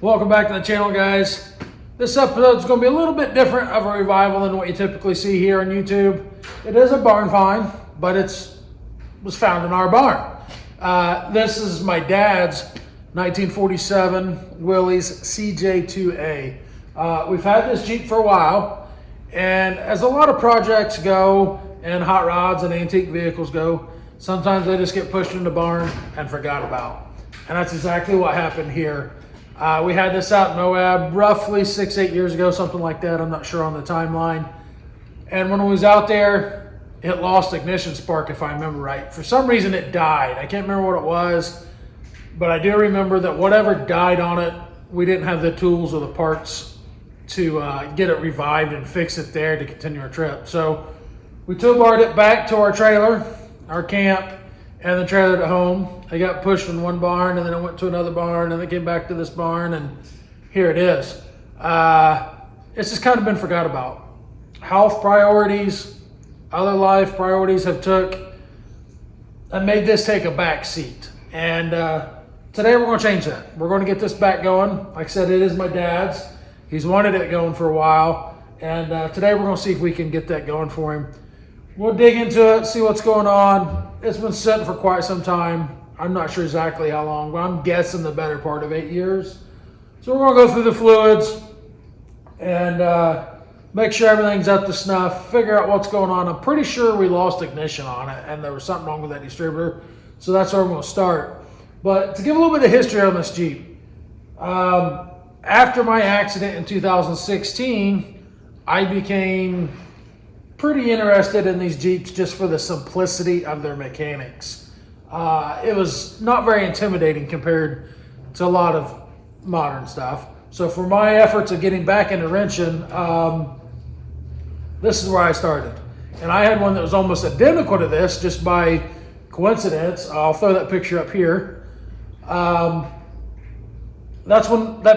Welcome back to the channel, guys. This episode is going to be a little bit different of a revival than what you typically see here on YouTube. It is a barn find, but was found in our barn. This is my dad's 1947 Willys CJ2A. We've had this Jeep for a while, and as a lot of projects go, and hot rods and antique vehicles go, sometimes they just get pushed in the barn and forgot about. And that's exactly what happened here. We had this out in Moab roughly 6-8 years ago, something like that. I'm not sure on the timeline. And when it was out there, it lost ignition spark, if I remember right. For some reason, it died. I can't remember what it was, but I do remember that whatever died on it, we didn't have the tools or the parts to get it revived and fix it there to continue our trip. So we tow-barred it back to our trailer, our camp, and the trailer at home. I got pushed in one barn, and then I went to another barn, and then came back to this barn, and here it is. It's just kind of been forgot about. Health priorities, other life priorities have made this take a back seat. And today we're going to change that. We're going to get this back going. Like I said, it is my dad's. He's wanted it going for a while, and today we're going to see if we can get that going for him. We'll dig into it, see what's going on. It's been sitting for quite some time. I'm not sure exactly how long, but I'm guessing the better part of 8 years. So we're gonna go through the fluids and make sure everything's up to snuff, figure out what's going on. I'm pretty sure we lost ignition on it and there was something wrong with that distributor. So that's where I'm gonna start. But to give a little bit of history on this Jeep, after my accident in 2016, I became pretty interested in these Jeeps just for the simplicity of their mechanics. It was not very intimidating compared to a lot of modern stuff. So for my efforts of getting back into wrenching, this is where I started. And I had one that was almost identical to this just by coincidence. I'll throw that picture up here. That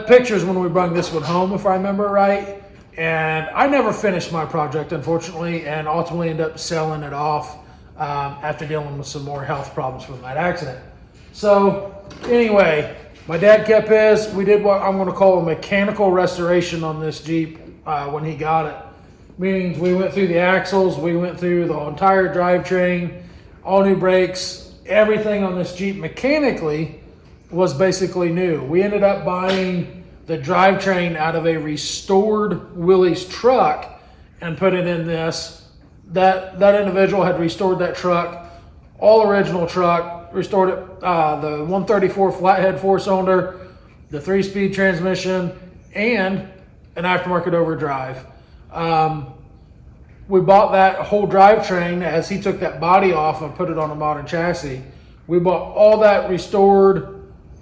picture is when we brought this one home, if I remember right. And I never finished my project, unfortunately, and ultimately ended up selling it off after dealing with some more health problems from that accident. So anyway, my dad kept his. We did what I'm going to call a mechanical restoration on this Jeep when he got it. Meaning we went through the axles, we went through the entire drivetrain, all new brakes, everything on this Jeep mechanically was basically new. We ended up buying the drivetrain out of a restored Willys truck and put it in this. That individual had restored that truck, all original truck, restored it, the 134 flathead 4-cylinder, the 3-speed transmission, and an aftermarket overdrive. We bought that whole drivetrain as he took that body off and put it on a modern chassis. We bought all that restored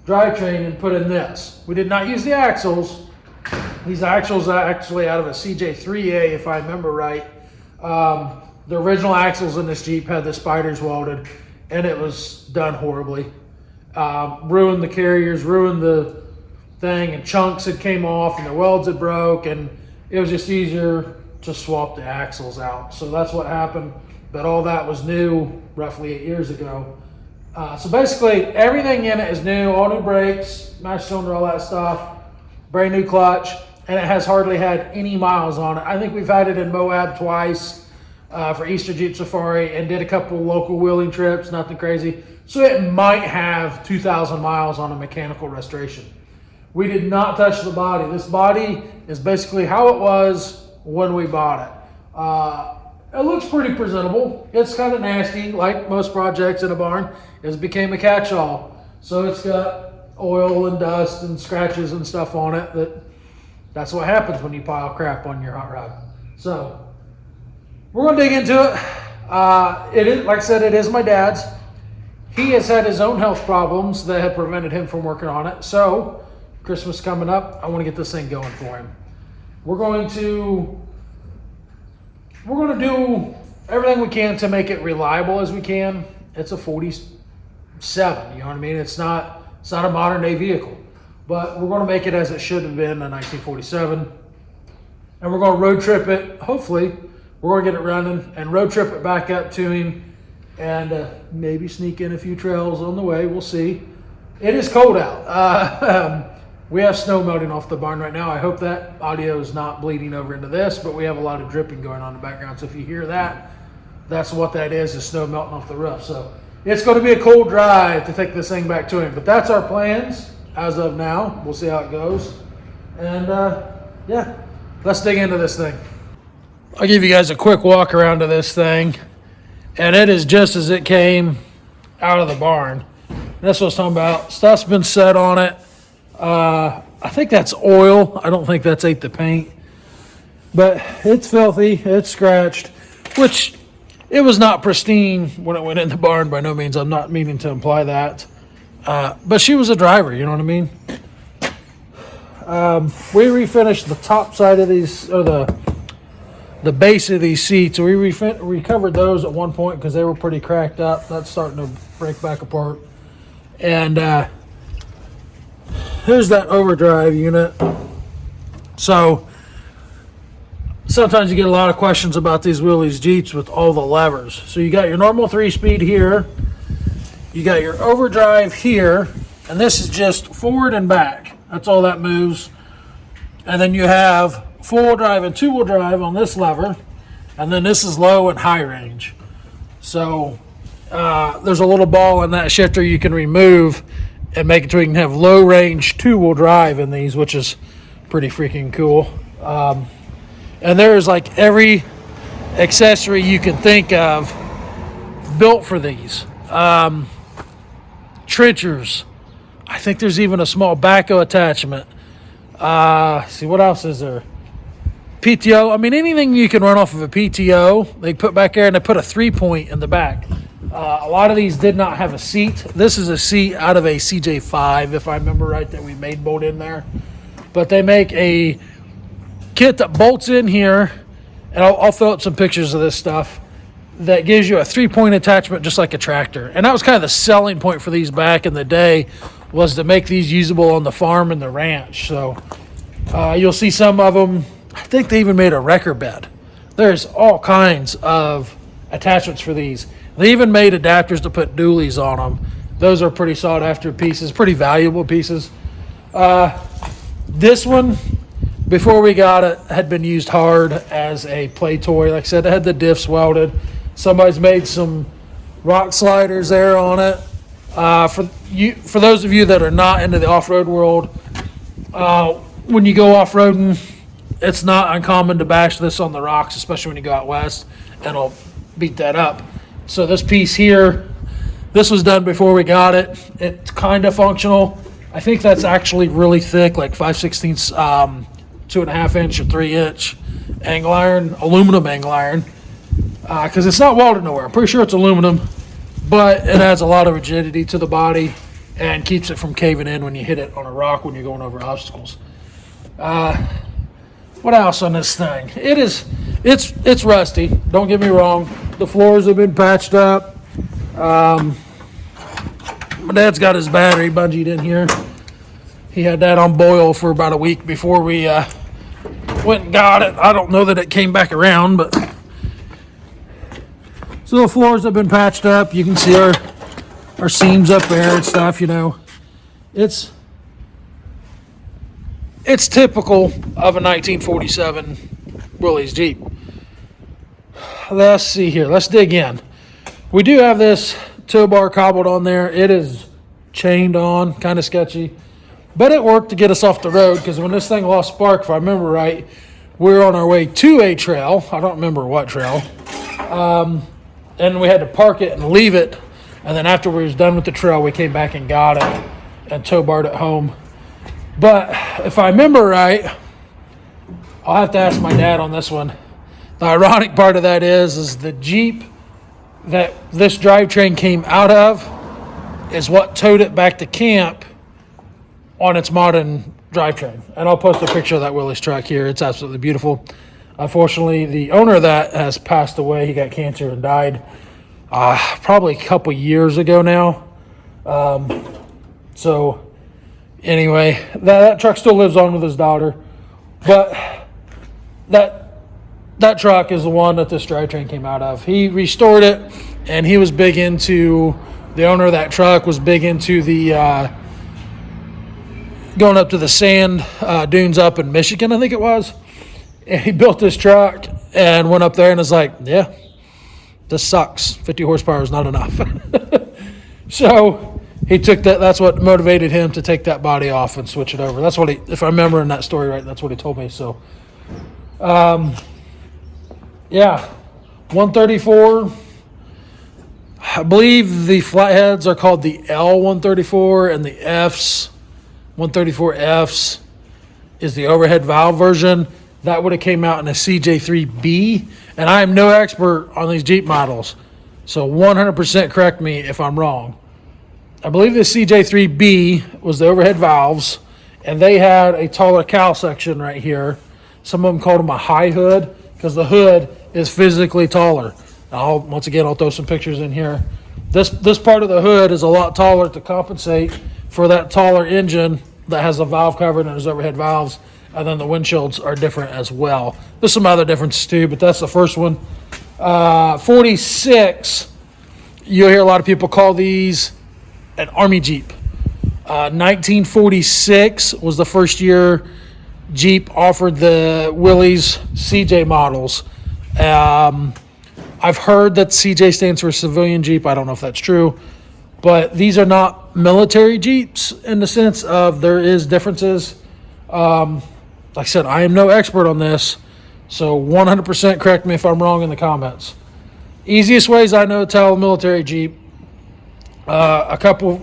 drivetrain and put in this. We did not use the axles. These axles are actually out of a CJ3A, if I remember right. The original axles in this Jeep had the spiders welded, and it was done horribly. Ruined the carriers, ruined the thing, and chunks had came off, and the welds had broke, and it was just easier to swap the axles out. So that's what happened, but all that was new roughly 8 years ago. So basically, everything in it is new, all new brakes, master cylinder, all that stuff, brand new clutch, and it has hardly had any miles on it. I think we've had it in Moab twice for Easter Jeep Safari and did a couple local wheeling trips, nothing crazy. So it might have 2,000 miles on a mechanical restoration. We did not touch the body. This body is basically how it was when we bought it. It looks pretty presentable. It's kind of nasty, like most projects in a barn. It became a catch-all. So it's got oil and dust and scratches and stuff on it. That's what happens when you pile crap on your hot rod. So we're going to dig into it. It is, like I said, it is my dad's. He has had his own health problems that have prevented him from working on it. So Christmas coming up, I want to get this thing going for him. We're going to do everything we can to make it reliable as we can. It's a 47, you know what I mean? It's not a modern day vehicle, but we're going to make it as it should have been in 1947. And we're going to road trip it. Hopefully we're going to get it running and road trip it back up to him and maybe sneak in a few trails on the way. We'll see. It is cold out. We have snow melting off the barn right now. I hope that audio is not bleeding over into this, but we have a lot of dripping going on in the background. So if you hear that, that's what that is snow melting off the roof. So it's going to be a cold drive to take this thing back to him. But that's our plans as of now. We'll see how it goes. And yeah, let's dig into this thing. I'll give you guys a quick walk around to this thing. And it is just as it came out of the barn. That's what I was talking about. Stuff's been set on it. I think that's oil. I don't think that's ate the paint. But it's filthy. It's scratched. Which, it was not pristine when it went in the barn by no means. I'm not meaning to imply that. But she was a driver, you know what I mean? We refinished the top side of these, or the base of these seats. We recovered those at one point because they were pretty cracked up. That's starting to break back apart. And here's that overdrive unit. So sometimes you get a lot of questions about these Willys Jeeps with all the levers. So you got your normal 3-speed here. You got your overdrive here. And this is just forward and back. That's all that moves. And then you have 4-wheel drive and 2-wheel drive on this lever. And then this is low and high range. So there's a little ball in that shifter you can remove and make it so you can have low range 2-wheel drive in these, which is pretty freaking cool. And there's like every accessory you can think of built for these. Trenchers. I think there's even a small backhoe attachment. See, what else is there? PTO. I mean, anything you can run off of a PTO, they put back there, and they put a 3-point in the back. A lot of these did not have a seat. This is a seat out of a CJ5, if I remember right, that we made bolt in there. But they make a kit that bolts in here, and I'll throw up some pictures of this stuff, that gives you a 3-point attachment just like a tractor. And that was kind of the selling point for these back in the day, was to make these usable on the farm and the ranch. So you'll see some of them. I think they even made a wrecker bed. There's all kinds of attachments for these. They even made adapters to put dualies on them. Those are pretty sought after pieces, pretty valuable pieces. This one, before we got it, had been used hard as a play toy. Like I said, it had the diffs welded. Somebody's made some rock sliders there on it. For those of you that are not into the off-road world, when you go off-roading, it's not uncommon to bash this on the rocks, especially when you go out west, and it'll beat that up. So this piece here, this was done before we got it. It's kind of functional. I think that's actually really thick, like 5/16, 2.5 inch or 3 inch angle iron, aluminum angle iron, because it's not welded nowhere. I'm pretty sure it's aluminum, but it adds a lot of rigidity to the body and keeps it from caving in when you hit it on a rock when you're going over obstacles. What else on this thing? It's rusty. Don't get me wrong. The floors have been patched up. My dad's got his battery bungeed in here. He had that on boil for about a week before we went and got it. I don't know that it came back around, but so the floors have been patched up. You can see our seams up there and stuff, you know. It's typical of a 1947 Willys Jeep. Let's see here. Let's dig in. We do have this tow bar cobbled on there. It is chained on, kind of sketchy. But it worked to get us off the road, because when this thing lost spark, if I remember right, we were on our way to a trail. I don't remember what trail. And we had to park it and leave it. And then after we was done with the trail, we came back and got it and tow barred it home. But if I remember right, I'll have to ask my dad on this one. The ironic part of that is the Jeep that this drivetrain came out of is what towed it back to camp on its modern drivetrain. And I'll post a picture of that Willys truck here. It's absolutely beautiful. Unfortunately, the owner of that has passed away. He got cancer and died probably a couple years ago now. So anyway, that truck still lives on with his daughter. But that truck is the one that this drivetrain came out of. He restored it, and he was big into, the owner of that truck was big into the going up to the sand dunes up in Michigan, I think it was. And he built this truck and went up there and was like, yeah, this sucks. 50 horsepower is not enough. So he took that. That's what motivated him to take that body off and switch it over. That's what he, if I remember in that story right, that's what he told me. So, yeah, 134. I believe the flatheads are called the L134, and the Fs, 134Fs, is the overhead valve version. That would have came out in a CJ3B, and I am no expert on these Jeep models, so 100% correct me if I'm wrong. I believe the CJ3B was the overhead valves, and they had a taller cowl section right here. Some of them called them a high hood because the hood is physically taller. Once again, I'll throw some pictures in here. This part of the hood is a lot taller to compensate for that taller engine that has a valve cover and there's overhead valves, and then the windshields are different as well. There's some other differences too, but that's the first one. 46, you'll hear a lot of people call these an Army Jeep. 1946 was the first year Jeep offered the Willys CJ models. I've heard that CJ stands for civilian Jeep. I don't know if that's true, but these are not military Jeeps in the sense of there is differences. Like I said, I am no expert on this, so 100% correct me if I'm wrong in the comments. Easiest ways I know to tell a military Jeep, a couple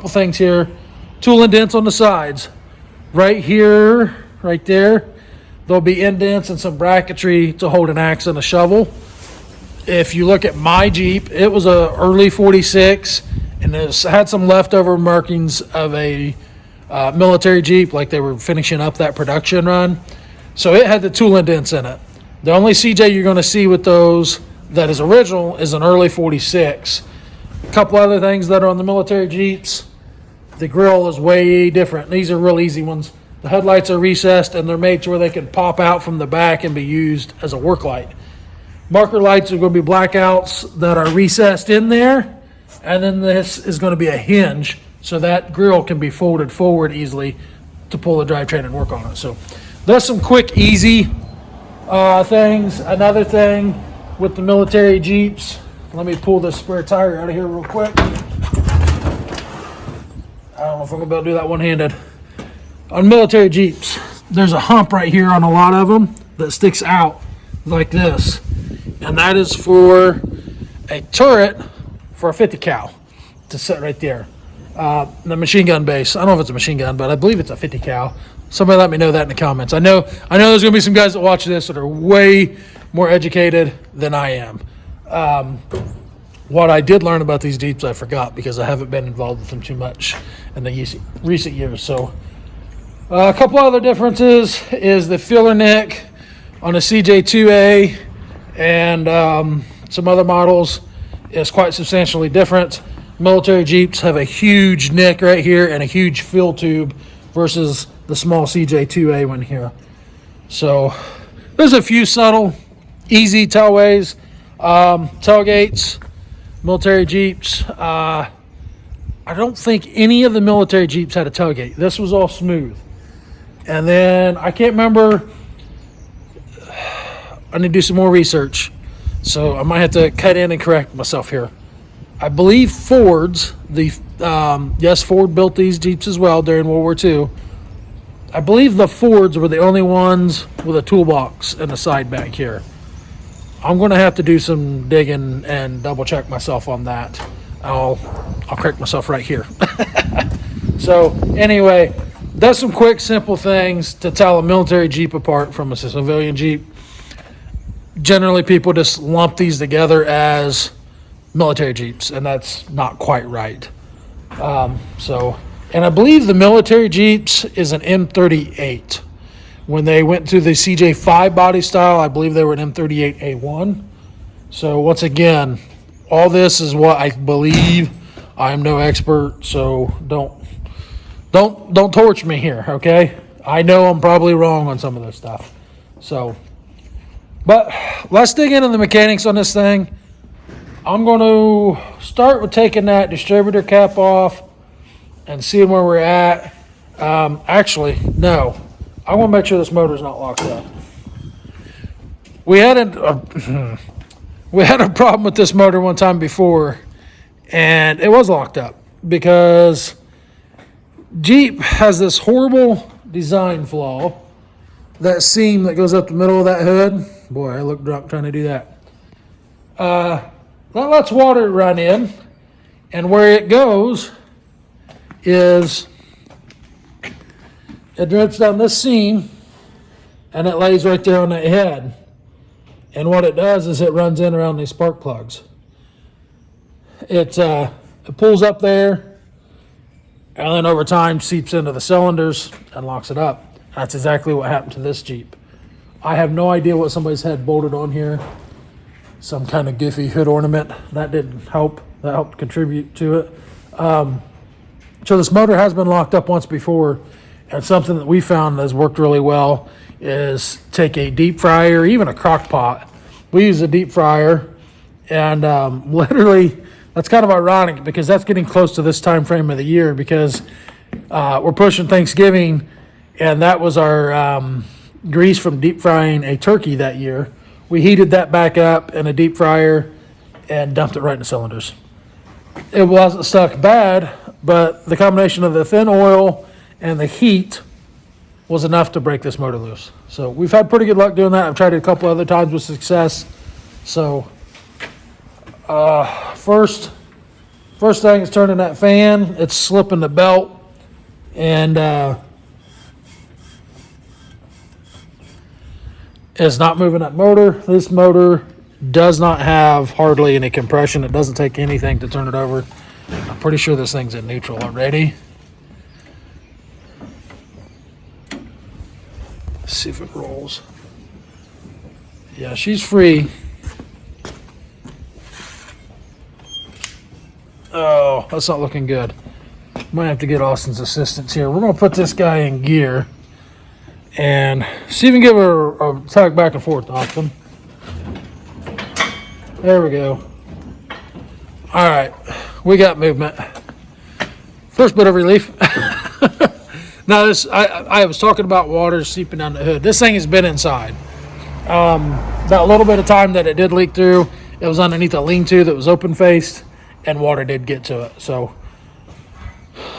things here. Tool indents on the sides. Right here, right there, there'll be indents and some bracketry to hold an axe and a shovel. If you look at my Jeep, it was a early 46, and it had some leftover markings of a military Jeep, like they were finishing up that production run. So it had the tool indents in it. The only CJ you're going to see with those that is original is an early 46. A couple other things that are on the military Jeeps. The grill is way different. These are real easy ones. The headlights are recessed, and they're made to where they can pop out from the back and be used as a work light. Marker lights are going to be blackouts that are recessed in there, and then this is going to be a hinge so that grill can be folded forward easily to pull the drivetrain and work on it. So that's some quick, easy things. Another thing with the military Jeeps, let me pull this spare tire out of here real quick. I don't know if I'm going to be able to do that one-handed. On military Jeeps, there's a hump right here on a lot of them that sticks out like this. And that is for a turret for a 50 cal to sit right there. The machine gun base. I don't know if it's a machine gun, but I believe it's a 50 cal. Somebody let me know that in the comments. I know there's going to be some guys that watch this that are way more educated than I am. What I did learn about these Jeeps, I forgot because I haven't been involved with them too much in the recent years. So a couple other differences is the filler neck on a CJ2A and some other models is quite substantially different. Military Jeeps have a huge neck right here and a huge fill tube versus the small CJ2A one here. So there's a few subtle, easy tailways, tailgates, military Jeeps. I don't think any of the military Jeeps had a tailgate. This was all smooth. And then I can't remember. I need to do some more research, so I might have to cut in and correct myself here. I believe Ford's, yes, Ford built these Jeeps as well during World War II. I believe the Fords were the only ones with a toolbox in the side back here. I'm going to have to do some digging and double check myself on that. I'll correct myself right here. So anyway, that's some quick, simple things to tell a military Jeep apart from a civilian Jeep. Generally, people just lump these together as military Jeeps, and that's not quite right. And I believe the military Jeeps is an M38. When they went to the CJ5 body style, I believe they were an M38A1. So once again, all this is what I believe. I'm no expert, so don't torch me here, okay? I know I'm probably wrong on some of this stuff. So, but let's dig into the mechanics on this thing. I'm going to start with taking that distributor cap off and seeing where we're at. Actually, no. I want to make sure this motor's not locked up. We had a problem with this motor one time before, and it was locked up because Jeep has this horrible design flaw. That seam that goes up the middle of that hood. Boy, I look drunk trying to do that. That lets water run in, and where it goes is it drips down this seam, and it lays right there on that head. And what it does is it runs in around these spark plugs. It pulls up there, and then over time seeps into the cylinders and locks it up. That's exactly what happened to this Jeep. I have no idea what somebody's had bolted on here. Some kind of goofy hood ornament. That didn't help. That helped contribute to it. So this motor has been locked up once before, and something that we found has worked really well is take a deep fryer, even a crock pot. We use a deep fryer, and literally, that's kind of ironic because that's getting close to this time frame of the year because we're pushing Thanksgiving, and that was our grease from deep frying a turkey that year. We heated that back up in a deep fryer and dumped it right in the cylinders. It wasn't stuck bad, but the combination of the thin oil and the heat was enough to break this motor loose. So we've had pretty good luck doing that. I've tried it a couple other times with success. So first thing is turning that fan. It's slipping the belt, and it's not moving that motor. This motor does not have hardly any compression. It doesn't take anything to turn it over. I'm pretty sure this thing's in neutral already. Let's see if it rolls. Yeah, she's free. Oh, that's not looking good. Might have to get Austin's assistance here. We're going to put this guy in gear and see if we can give her a tug back and forth, Austin. There we go. All right, we got movement. First bit of relief. Now this, I was talking about water seeping down the hood. This thing has been inside. That little bit of time that it did leak through, it was underneath a lean-to that was open-faced, and water did get to it. So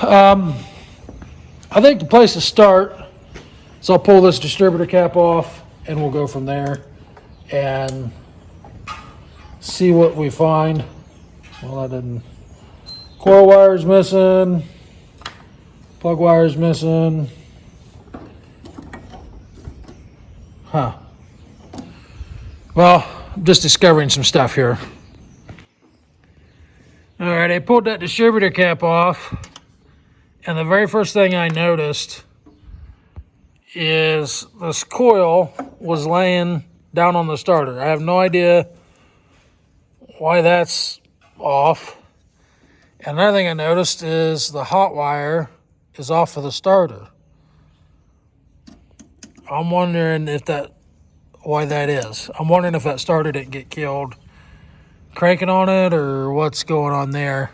I think the place to start, so I'll pull this distributor cap off, and we'll go from there and see what we find. Well, I didn't. Coil wire's missing. Plug wire's missing. Huh. Well, I'm just discovering some stuff here. All right, I pulled that distributor cap off, and the very first thing I noticed is this coil was laying down on the starter. I have no idea why that's off. And another thing I noticed is the hot wire is off of the starter. I'm wondering why that is. I'm wondering if that starter didn't get killed cranking on it or what's going on there.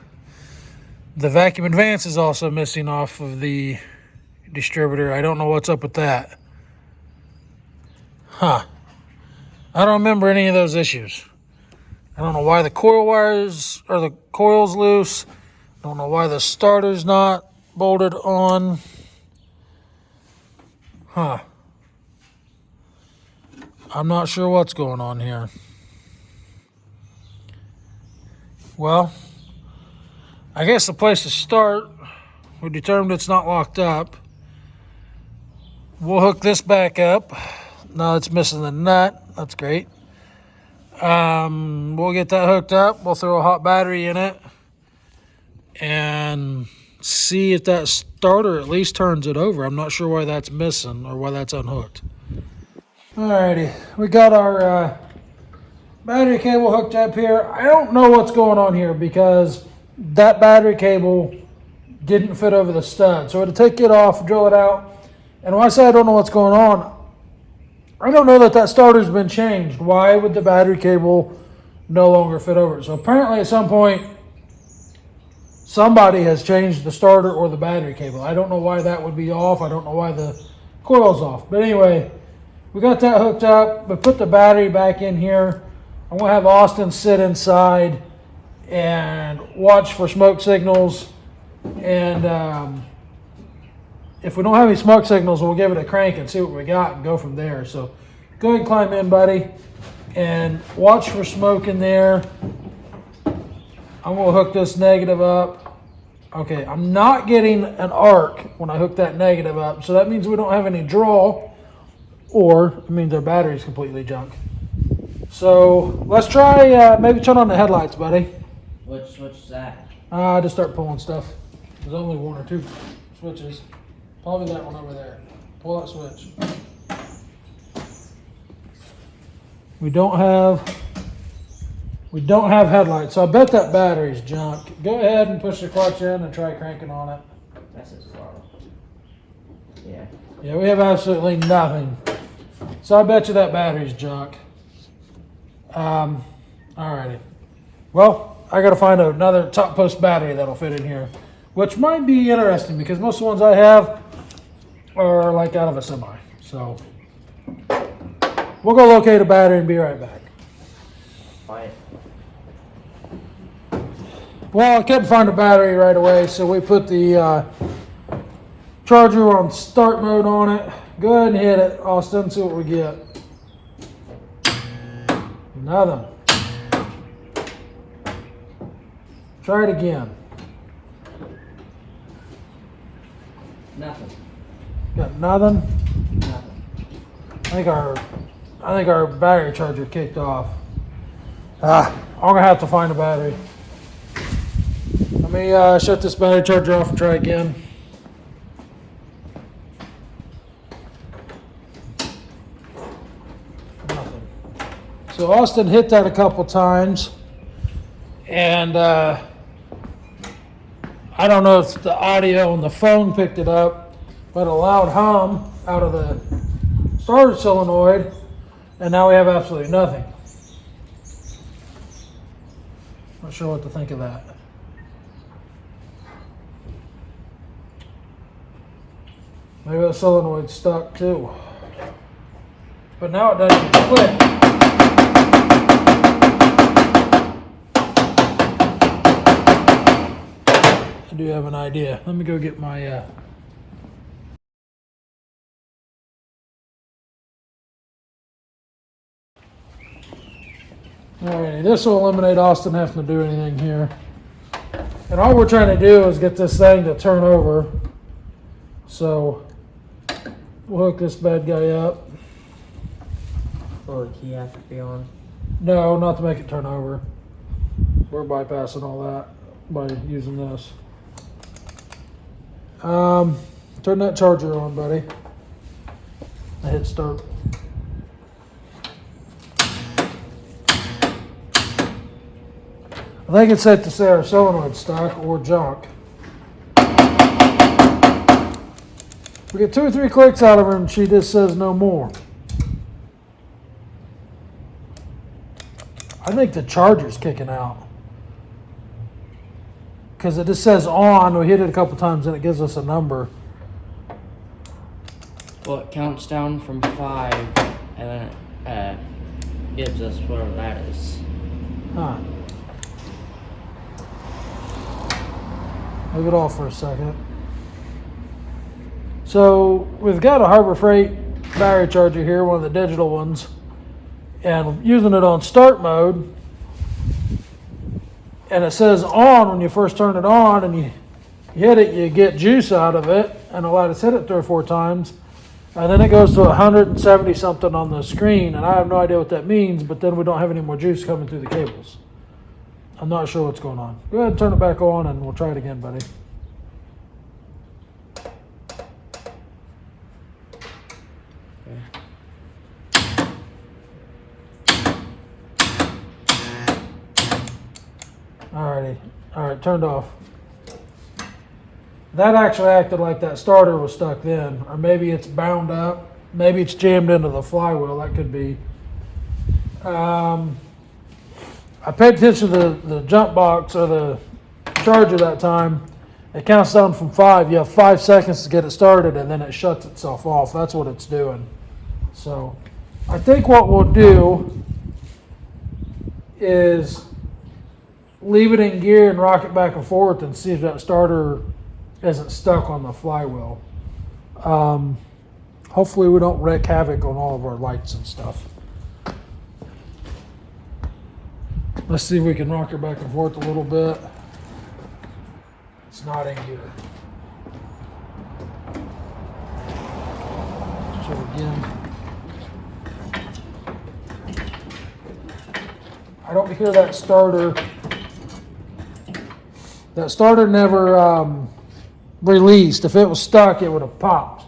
The vacuum advance is also missing off of the distributor. I don't know what's up with that. Huh. I don't remember any of those issues. I don't know why the coil wires or the coil's loose. I don't know why the starter's not bolted on. Huh. I'm not sure what's going on here. Well, I guess the place to start, we determined it's not locked up. We'll hook this back up. Now it's missing the nut. That's great. We'll get that hooked up. We'll throw a hot battery in it and see if that starter at least turns it over. I'm not sure why that's missing or why that's unhooked. Alrighty, we got our battery cable hooked up here. I don't know what's going on here because that battery cable didn't fit over the stud. So to take it off, drill it out. And when I say I don't know what's going on, I don't know that starter's been changed. Why would the battery cable no longer fit over it? So apparently at some point, somebody has changed the starter or the battery cable. I don't know why that would be off. I don't know why the coil's off. But anyway, we got that hooked up. We put the battery back in here. I'm going to have Austin sit inside and watch for smoke signals. And if we don't have any smoke signals, we'll give it a crank and see what we got and go from there. So go ahead and climb in, buddy, and watch for smoke in there. I'm going to hook this negative up. Okay, I'm not getting an arc when I hook that negative up, so that means we don't have any draw, or it means our battery's completely junk. So let's try maybe turn on the headlights, buddy. Which switch is that? Just start pulling stuff. There's only one or two switches. Probably that one over there. Pull that switch. We don't have headlights, so I bet that battery's junk. Go ahead and push the clutch in and try cranking on it. That's as far. Yeah. Yeah, we have absolutely nothing. So I bet you that battery's junk. Alrighty. Well, I gotta find another top post battery that'll fit in here, which might be interesting because most of the ones I have are like out of a semi. So we'll go locate a battery and be right back. Fine. Well, I couldn't find a battery right away, so we put the charger on start mode on it. Go ahead and hit it, Austin, see what we get. Nothing. Try it again. Nothing. Got nothing? Nothing. I think our battery charger kicked off. I'm gonna have to find a battery. Let me shut this battery charger off and try again. Nothing. So Austin hit that a couple times, and I don't know if the audio on the phone picked it up, but a loud hum out of the starter solenoid, and now we have absolutely nothing. Not sure what to think of that. Maybe the solenoid's stuck too. But now it doesn't even click. I do have an idea. Let me go get my Alrighty, this will eliminate Austin having to do anything here. And all we're trying to do is get this thing to turn over. So we'll hook this bad guy up. Will the key have to be on? No, not to make it turn over. We're bypassing all that by using this. Turn that charger on, buddy. I hit start. I think it's safe to say our solenoid's stuck or junk. We get 2 or 3 clicks out of her and she just says no more. I think the charger's kicking out. Because it just says on, we hit it a couple times and it gives us a number. Well, it counts down from 5 and then it gives us whatever that is. Huh. Leave it off for a second. So we've got a Harbor Freight battery charger here, one of the digital ones, and using it on start mode, and it says on when you first turn it on, and you hit it, you get juice out of it, and I'll let us hit it 3 or 4 times, and then it goes to 170 something on the screen, and I have no idea what that means, but then we don't have any more juice coming through the cables. I'm not sure what's going on. Go ahead and turn it back on and we'll try it again, buddy. Alrighty. Alright, turned off. That actually acted like that starter was stuck then. Or maybe it's bound up. Maybe it's jammed into the flywheel. That could be. I paid attention to the jump box or the charger that time, it counts down from 5. You have 5 seconds to get it started, and then it shuts itself off. That's what it's doing. So I think what we'll do is leave it in gear and rock it back and forth and see if that starter isn't stuck on the flywheel. Hopefully we don't wreak havoc on all of our lights and stuff. Let's see if we can rock her back and forth a little bit. It's not in gear. So again, I don't hear that starter. That starter never released. If it was stuck, it would have popped.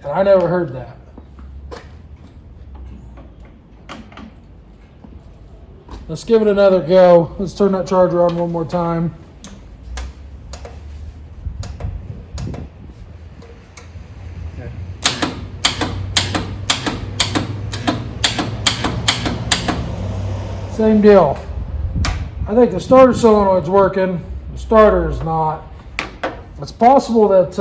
And I never heard that. Let's give it another go. Let's turn that charger on one more time. Okay. Same deal. I think the starter solenoid's working. The starter is not. It's possible that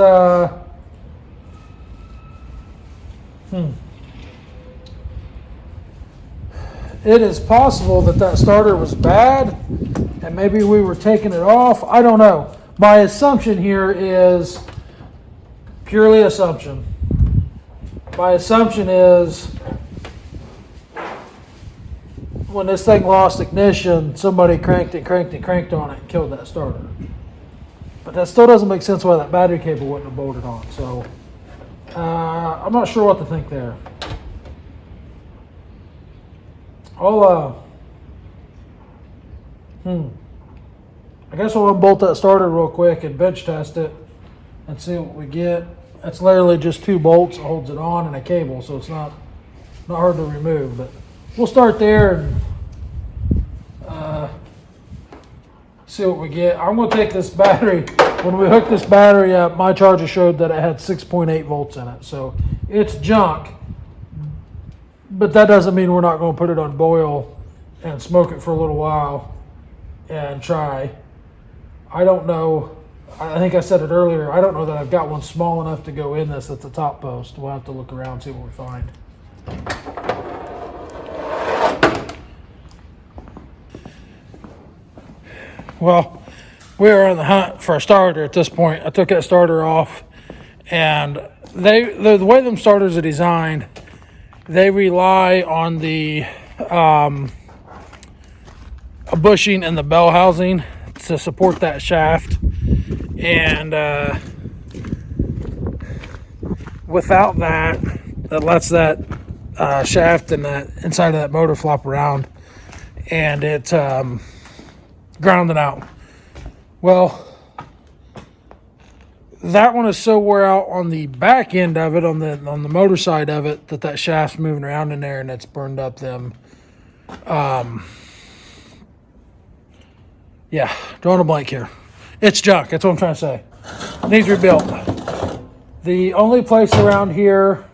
it is possible that that starter was bad and maybe we were taking it off. I don't know. My assumption here is purely assumption. My assumption is when this thing lost ignition, somebody cranked on it and killed that starter. But that still doesn't make sense why that battery cable wouldn't have bolted on. So I'm not sure what to think there. I guess I'll unbolt that starter real quick and bench test it and see what we get. It's literally just 2 bolts that holds it on and a cable, so it's not hard to remove. But we'll start there and see what we get. I'm going to take this battery. When we hooked this battery up, my charger showed that it had 6.8 volts in it. So it's junk, but that doesn't mean we're not going to put it on boil and smoke it for a little while and try. I don't know. I think I said it earlier. I don't know that I've got one small enough to go in this at the top post. We'll have to look around and see what we find. Well, we are on the hunt for a starter at this point. I took that starter off, and the way them starters are designed, they rely on the a bushing and the bell housing to support that shaft, and without that, that lets that shaft and that inside of that motor flop around, and it grounded out. Well, that one is so wear out on the back end of it, on the motor side of it, that shaft's moving around in there and it's burned up them. Yeah, drawing a blank here. It's junk. That's what I'm trying to say. It needs rebuilt. The only place around here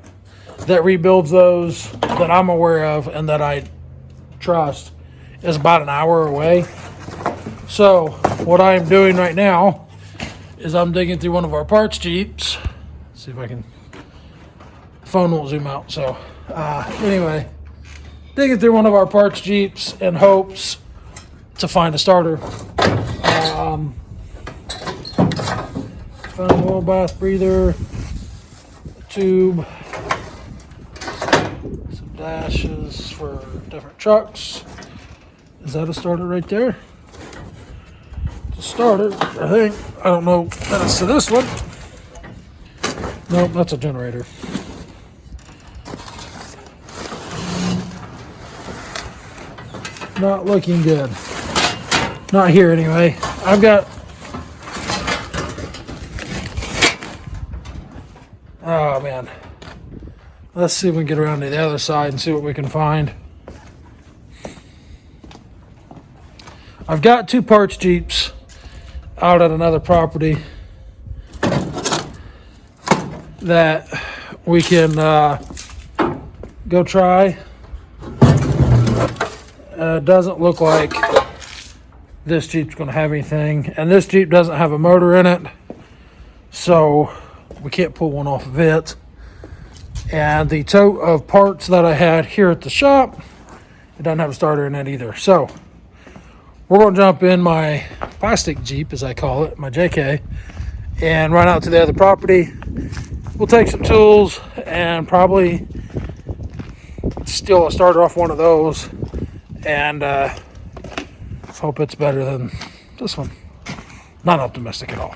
that rebuilds those that I'm aware of and that I trust is about an hour away. So what I'm doing right now is I'm digging through one of our parts Jeeps. Let's see if I can, the phone won't zoom out. So anyway, digging through one of our parts Jeeps in hopes to find a starter. Found a wheel bath breather, a tube, some dashes for different trucks. Is that a starter right there? Starter, I think. I don't know that it's to this one. Nope, that's a generator. Not looking good. Not here anyway. I've got, oh man. Let's see if we can get around to the other side and see what we can find. I've got 2 parts Jeeps out at another property that we can go try. Doesn't look like this Jeep's going to have anything. And this Jeep doesn't have a motor in it, so we can't pull one off of it. And the tote of parts that I had here at the shop, it doesn't have a starter in it either. So we're going to jump in my plastic Jeep, as I call it, my JK, and run out to the other property. We'll take some tools and probably steal a starter off one of those, and hope it's better than this one. Not optimistic at all.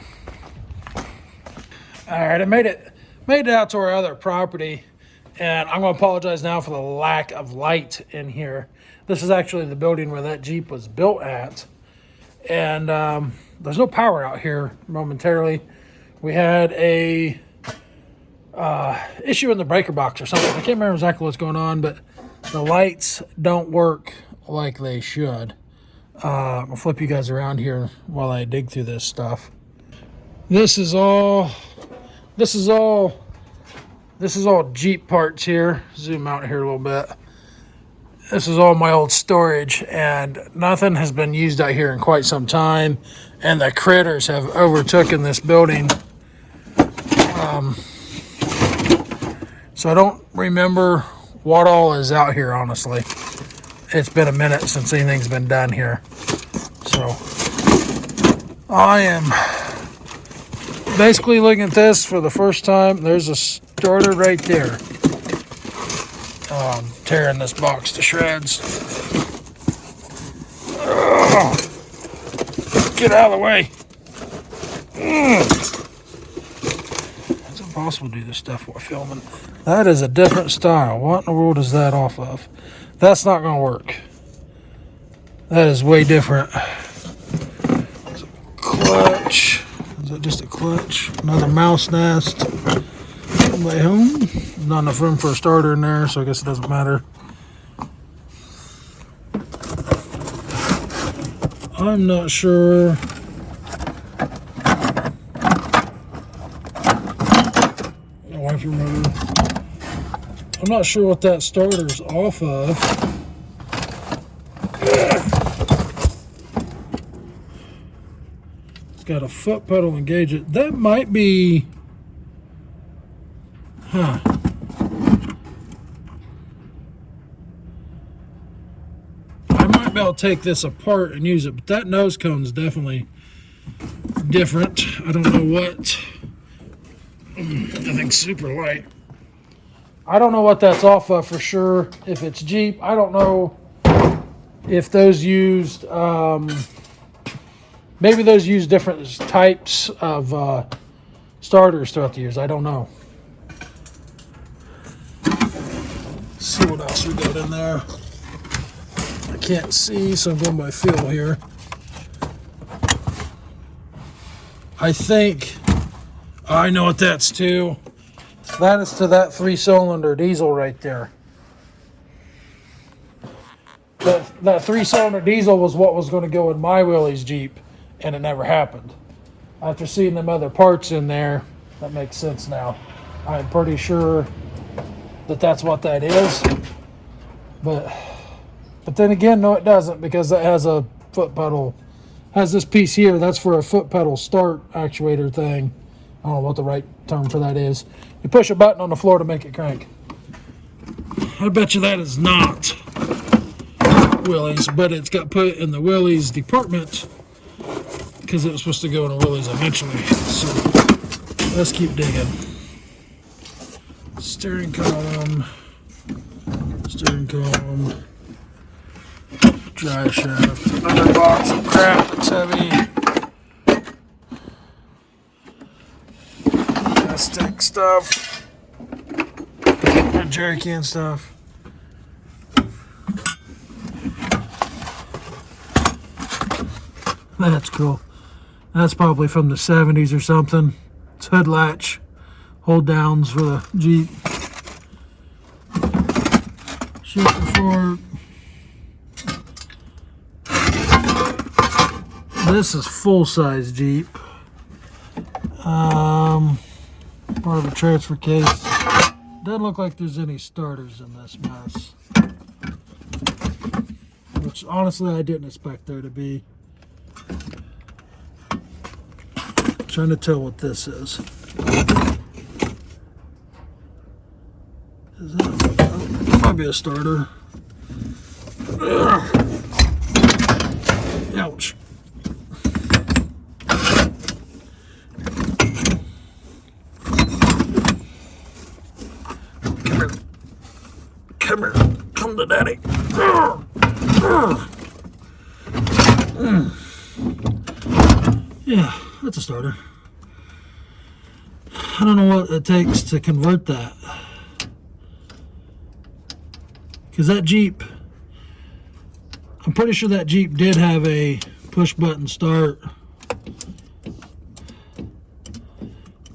All right, I made it out to our other property, and I'm going to apologize now for the lack of light in here. This is actually the building where that Jeep was built at, and there's no power out here momentarily. We had a issue in the breaker box or something. I can't remember exactly what's going on, but the lights don't work like they should. I'll flip you guys around here while I dig through this stuff. This is all Jeep parts here. Zoom out here a little bit. This is all my old storage, and nothing has been used out here in quite some time, and the critters have overtaken this building. So I don't remember what all is out here, honestly. It's been a minute since anything's been done here. So I am basically looking at this for the first time. There's a starter right there. I'm tearing this box to shreds. Oh, get out of the way. It's impossible to do this stuff while filming. That is a different style. What in the world is that off of? That's not going to work. That is way different. There's a clutch. Is that just a clutch? Another mouse nest. Way home. Not enough room for a starter in there, so I guess it doesn't matter. I'm not sure. Wiper motor. I'm not sure what that starter's off of. It's got a foot pedal engagement. That might be... Huh. I might be able to take this apart and use it, but that nose cone is definitely different. I don't know what. That thing's super light. I don't know what that's off of for sure. If it's Jeep, I don't know if those used, maybe those use different types of starters throughout the years. I don't know. Let's see what else we got in there. I can't see, so I'm going by feel here. I think I know what that's to. That is to that 3-cylinder diesel right there. That 3-cylinder diesel was what was going to go in my Willys Jeep, and it never happened. After seeing them other parts in there, that makes sense now. I'm pretty sure that that's what that is. But then again, no, it doesn't, because it has a foot pedal. Has this piece here, that's for a foot pedal start actuator thing. I don't know what the right term for that is. You push a button on the floor to make it crank. I bet you that is not Willys, but it's got put in the Willys department because it was supposed to go in a Willys eventually. So let's keep digging. Steering column, drive shaft, another box of crap that's heavy. Stick stuff, jerry can stuff. That's cool. That's probably from the 70s or something. It's hood latch, hold downs for the Jeep. Shifter fork. This is full size Jeep. Part of a transfer case. Doesn't look like there's any starters in this mess. Which honestly I didn't expect there to be. Trying to tell what this is. Is that? That might be a starter. Ugh. Ouch. Come here. Come here. Come to daddy. Yeah, that's a starter. I don't know what it takes to convert that. Because that Jeep, I'm pretty sure that Jeep did have a push button start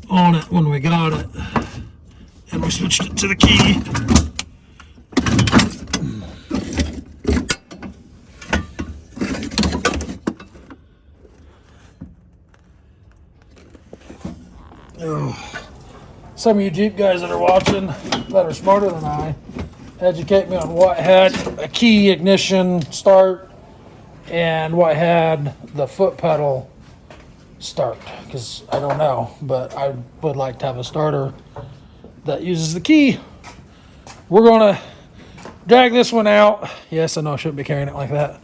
on it when we got it. And we switched it to the key. Oh. Some of you Jeep guys that are watching that are smarter than I, educate me on what had a key ignition start and what had the foot pedal start, because I don't know, but I would like to have a starter that uses the key. We're gonna drag this one out. Yes, I know I shouldn't be carrying it like that.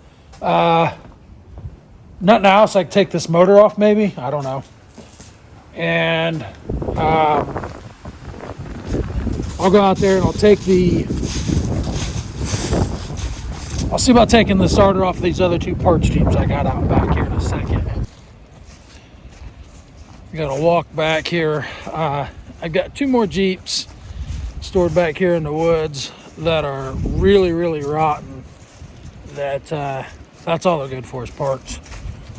Not now, so I can take this motor off maybe, I don't know. And I'll go out there and I'll see about taking the starter off these other two parts Jeeps I got out back here in a second. I gotta walk back here. I've got two more Jeeps stored back here in the woods that are really, really rotten. That's all they're good for is parts.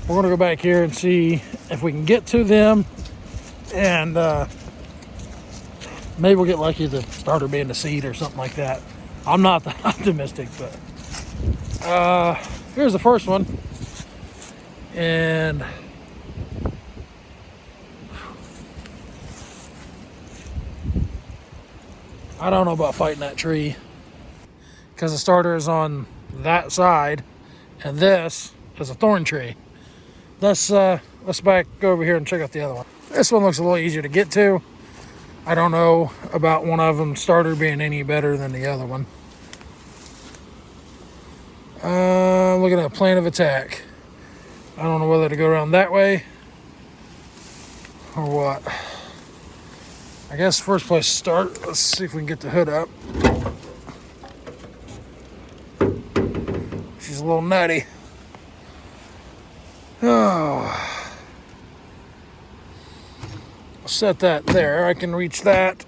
We're gonna go back here and see if we can get to them, and maybe we'll get lucky, the starter being the seat or something like that. I'm not that optimistic, but here's the first one. And I don't know about fighting that tree, because the starter is on that side and this is a thorn tree. Let's back over here and check out the other one. This one looks a little easier to get to. I don't know about one of them starter being any better than the other one. Looking at a plan of attack. I don't know whether to go around that way or what. I guess first place to start, let's see if we can get the hood up. She's a little nutty. Oh. I'll set that there. I can reach that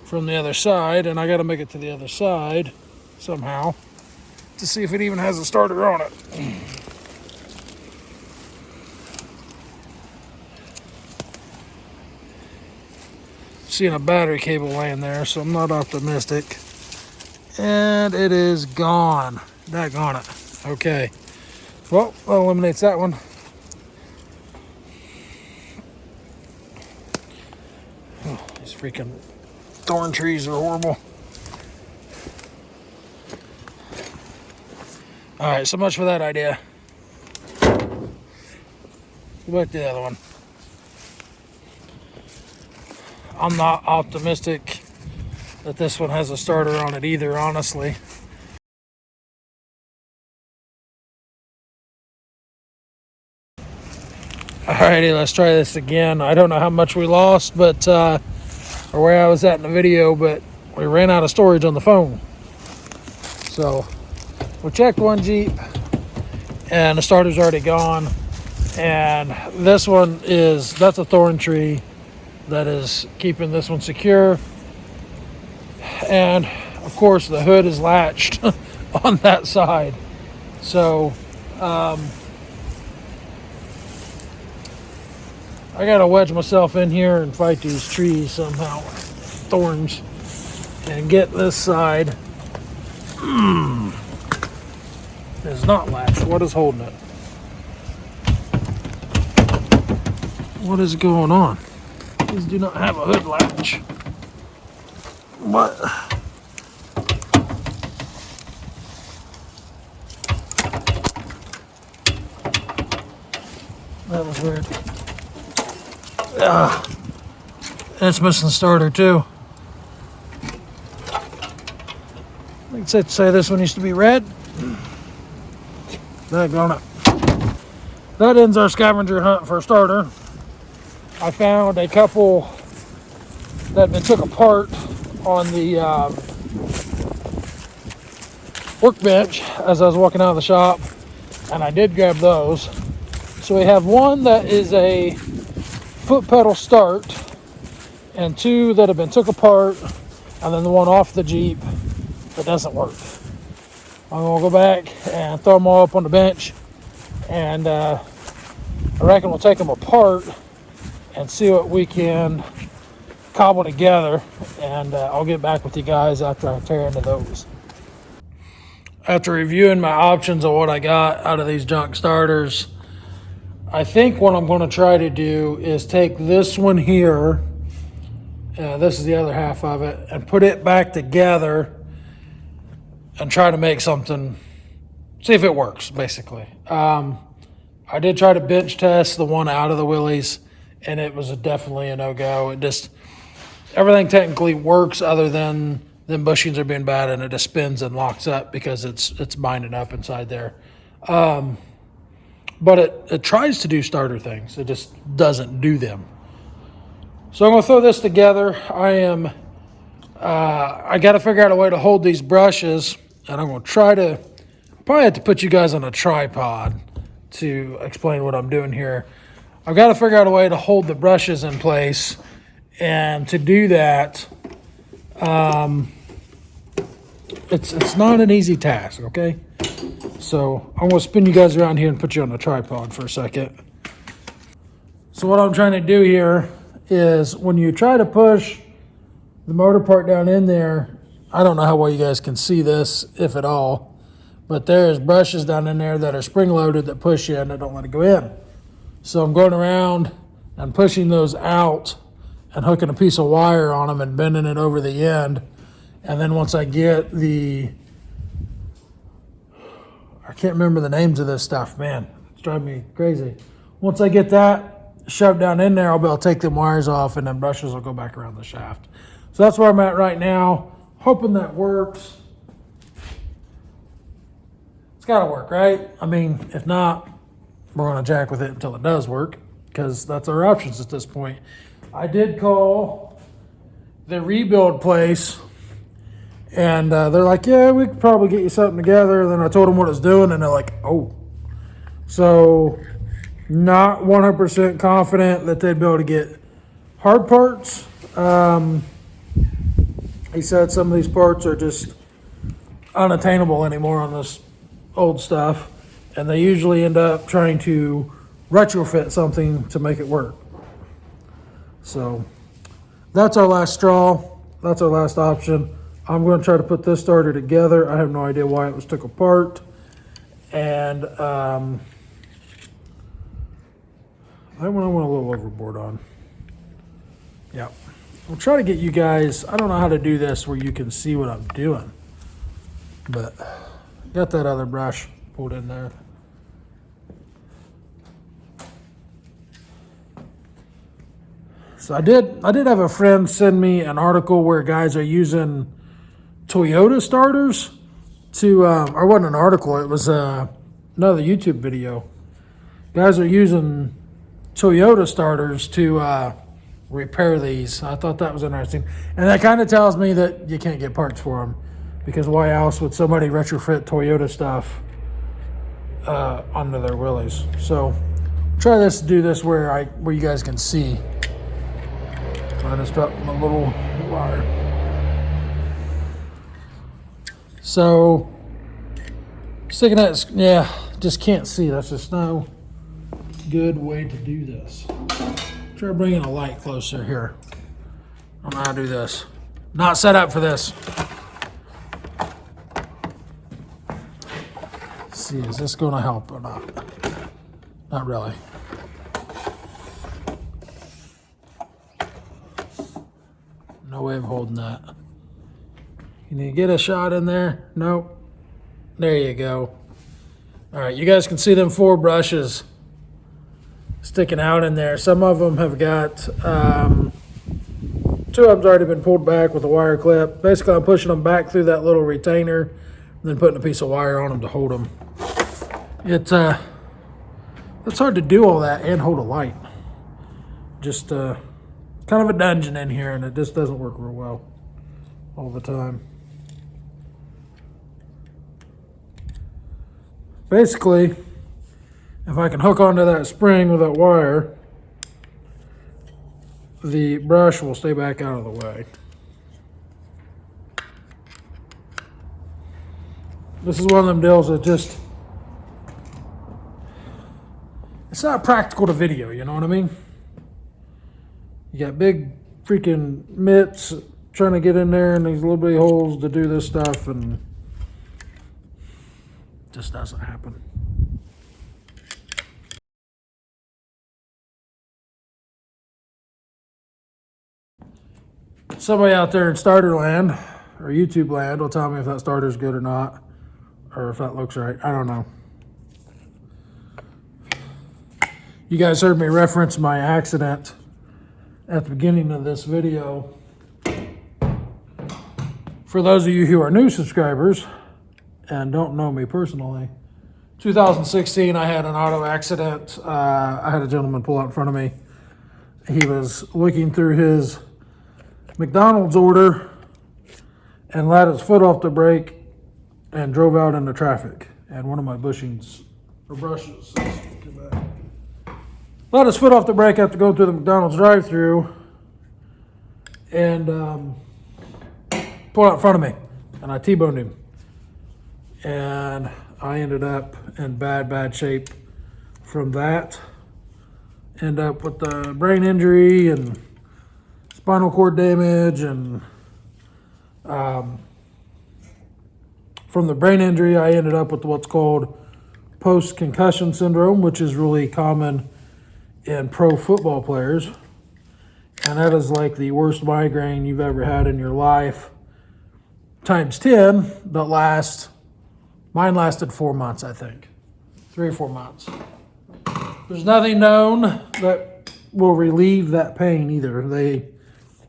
from the other side, and I got to make it to the other side somehow to see if it even has a starter on it. Seeing a battery cable laying there, so I'm not optimistic. And it is gone. Daggone it. Okay. Well, that eliminates that one. Oh, these freaking thorn trees are horrible. Alright, so much for that idea. Go back to the other one. I'm not optimistic that this one has a starter on it either, honestly. Alrighty, let's try this again. I don't know how much we lost, but or where I was at in the video, but we ran out of storage on the phone. So we checked one Jeep and the starter's already gone. And this one that's a thorn tree that is keeping this one secure. And of course the hood is latched on that side. So I gotta wedge myself in here and fight these trees somehow, thorns, and get this side. It's not latched. What is holding it? What is going on? These do not have a hood latch. What? was weird. It's missing the starter too. I think say this one used to be red. Daggone it. That ends our scavenger hunt for a starter. I found a couple that had been took apart on the workbench as I was walking out of the shop, and I did grab those. So we have one that is a foot pedal start, and two that have been took apart, and then the one off the Jeep that doesn't work. I'm gonna go back and throw them all up on the bench, and I reckon we'll take them apart and see what we can cobble together, and I'll get back with you guys after I tear into those. After reviewing my options of what I got out of these junk starters, I think what I'm going to try to do is take this one here, this is the other half of it, and put it back together and try to make something, see if it works, basically. I did try to bench test the one out of the Willys, and it was definitely a no-go. It just, everything technically works other than the bushings are being bad, and it just spins and locks up because it's binding up inside there. But it tries to do starter things. It just doesn't do them. So I'm gonna throw this together. I got to figure out a way to hold these brushes, and I'm gonna try to, probably have to put you guys on a tripod to explain what I'm doing here. I've got to figure out a way to hold the brushes in place, and to do that, it's not an easy task, okay? So I'm gonna spin you guys around here and put you on a tripod for a second. So what I'm trying to do here is, when you try to push the motor part down in there, I don't know how well you guys can see this, if at all, but there's brushes down in there that are spring loaded that push you and they don't let it go in. So I'm going around and pushing those out and hooking a piece of wire on them and bending it over the end. And then once I get I can't remember the names of this stuff, man, it's driving me crazy. Once I get that shoved down in there, I'll be able to take them wires off, and then brushes will go back around the shaft. So that's where I'm at right now, hoping that works. It's gotta work, right? I mean, if not, we're gonna jack with it until it does work, because that's our options at this point. I did call the rebuild place, and they're like, yeah, we could probably get you something together. Then I told them what it's doing, and they're like, oh. So, not 100% confident that they'd be able to get hard parts. He said some of these parts are just unattainable anymore on this old stuff, and they usually end up trying to retrofit something to make it work. So that's our last straw. That's our last option. I'm going to try to put this starter together. I have no idea why it was took apart. And that one I went a little overboard on. Yeah. I'll try to get you guys, I don't know how to do this where you can see what I'm doing, but got that other brush pulled in there. So I did have a friend send me an article where guys are using Toyota starters to, or wasn't an article, it was another YouTube video. Guys are using Toyota starters to repair these. I thought that was interesting. And that kind of tells me that you can't get parts for them, because why else would somebody retrofit Toyota stuff onto their Willys? So try this, do this where you guys can see. So I just dropped my little wire. So sticking that, yeah, just can't see. That's just no good way to do this. Try bringing a light closer here. I don't know how to do this. Not set up for this. Let's see, is this going to help or not? Not really. No way of holding that. Can you get a shot in there? Nope. There you go. All right, you guys can see them 4 brushes sticking out in there. Some of them have got, 2 of them's already been pulled back with a wire clip. Basically, I'm pushing them back through that little retainer and then putting a piece of wire on them to hold them. It's hard to do all that and hold a light. Just kind of a dungeon in here, and it just doesn't work real well all the time. Basically, if I can hook onto that spring with that wire, the brush will stay back out of the way. This is one of them deals that just, it's not practical to video, you know what I mean? You got big freaking mitts trying to get in there and these little bitty holes to do this stuff, and it just doesn't happen. Somebody out there in starter land or YouTube land will tell me if that starter's good or not, or if that looks right. I don't know. You guys heard me reference my accident at the beginning of this video. For those of you who are new subscribers and don't know me personally, 2016 I had an auto accident. I had a gentleman pull out in front of me. He was looking through his McDonald's order and let his foot off the brake and drove out into traffic. And one of my brushes let his foot off the brake after going through the McDonald's drive-thru and pulled out in front of me, and I T-boned him. And I ended up in bad shape from that. End up with the brain injury and spinal cord damage, and from the brain injury I ended up with what's called post-concussion syndrome, which is really common in pro football players, and that is like the worst migraine you've ever had in your life times 10. But mine lasted 4 months, I think, 3 or 4 months. There's nothing known that will relieve that pain either.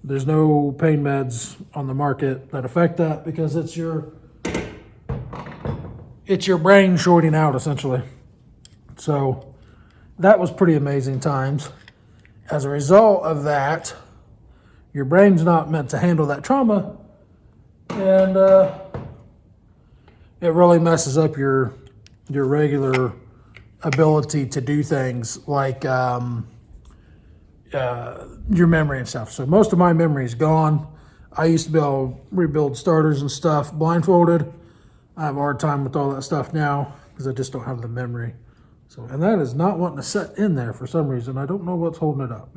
There's no pain meds on the market that affect that, because it's your brain shorting out essentially. So that was pretty amazing times. As a result of that, your brain's not meant to handle that trauma, and it really messes up your regular ability to do things like your memory and stuff. So most of my memory is gone. I used to be able to rebuild starters and stuff blindfolded. I have a hard time with all that stuff now because I just don't have the memory. So, and that is not wanting to set in there for some reason. I don't know what's holding it up.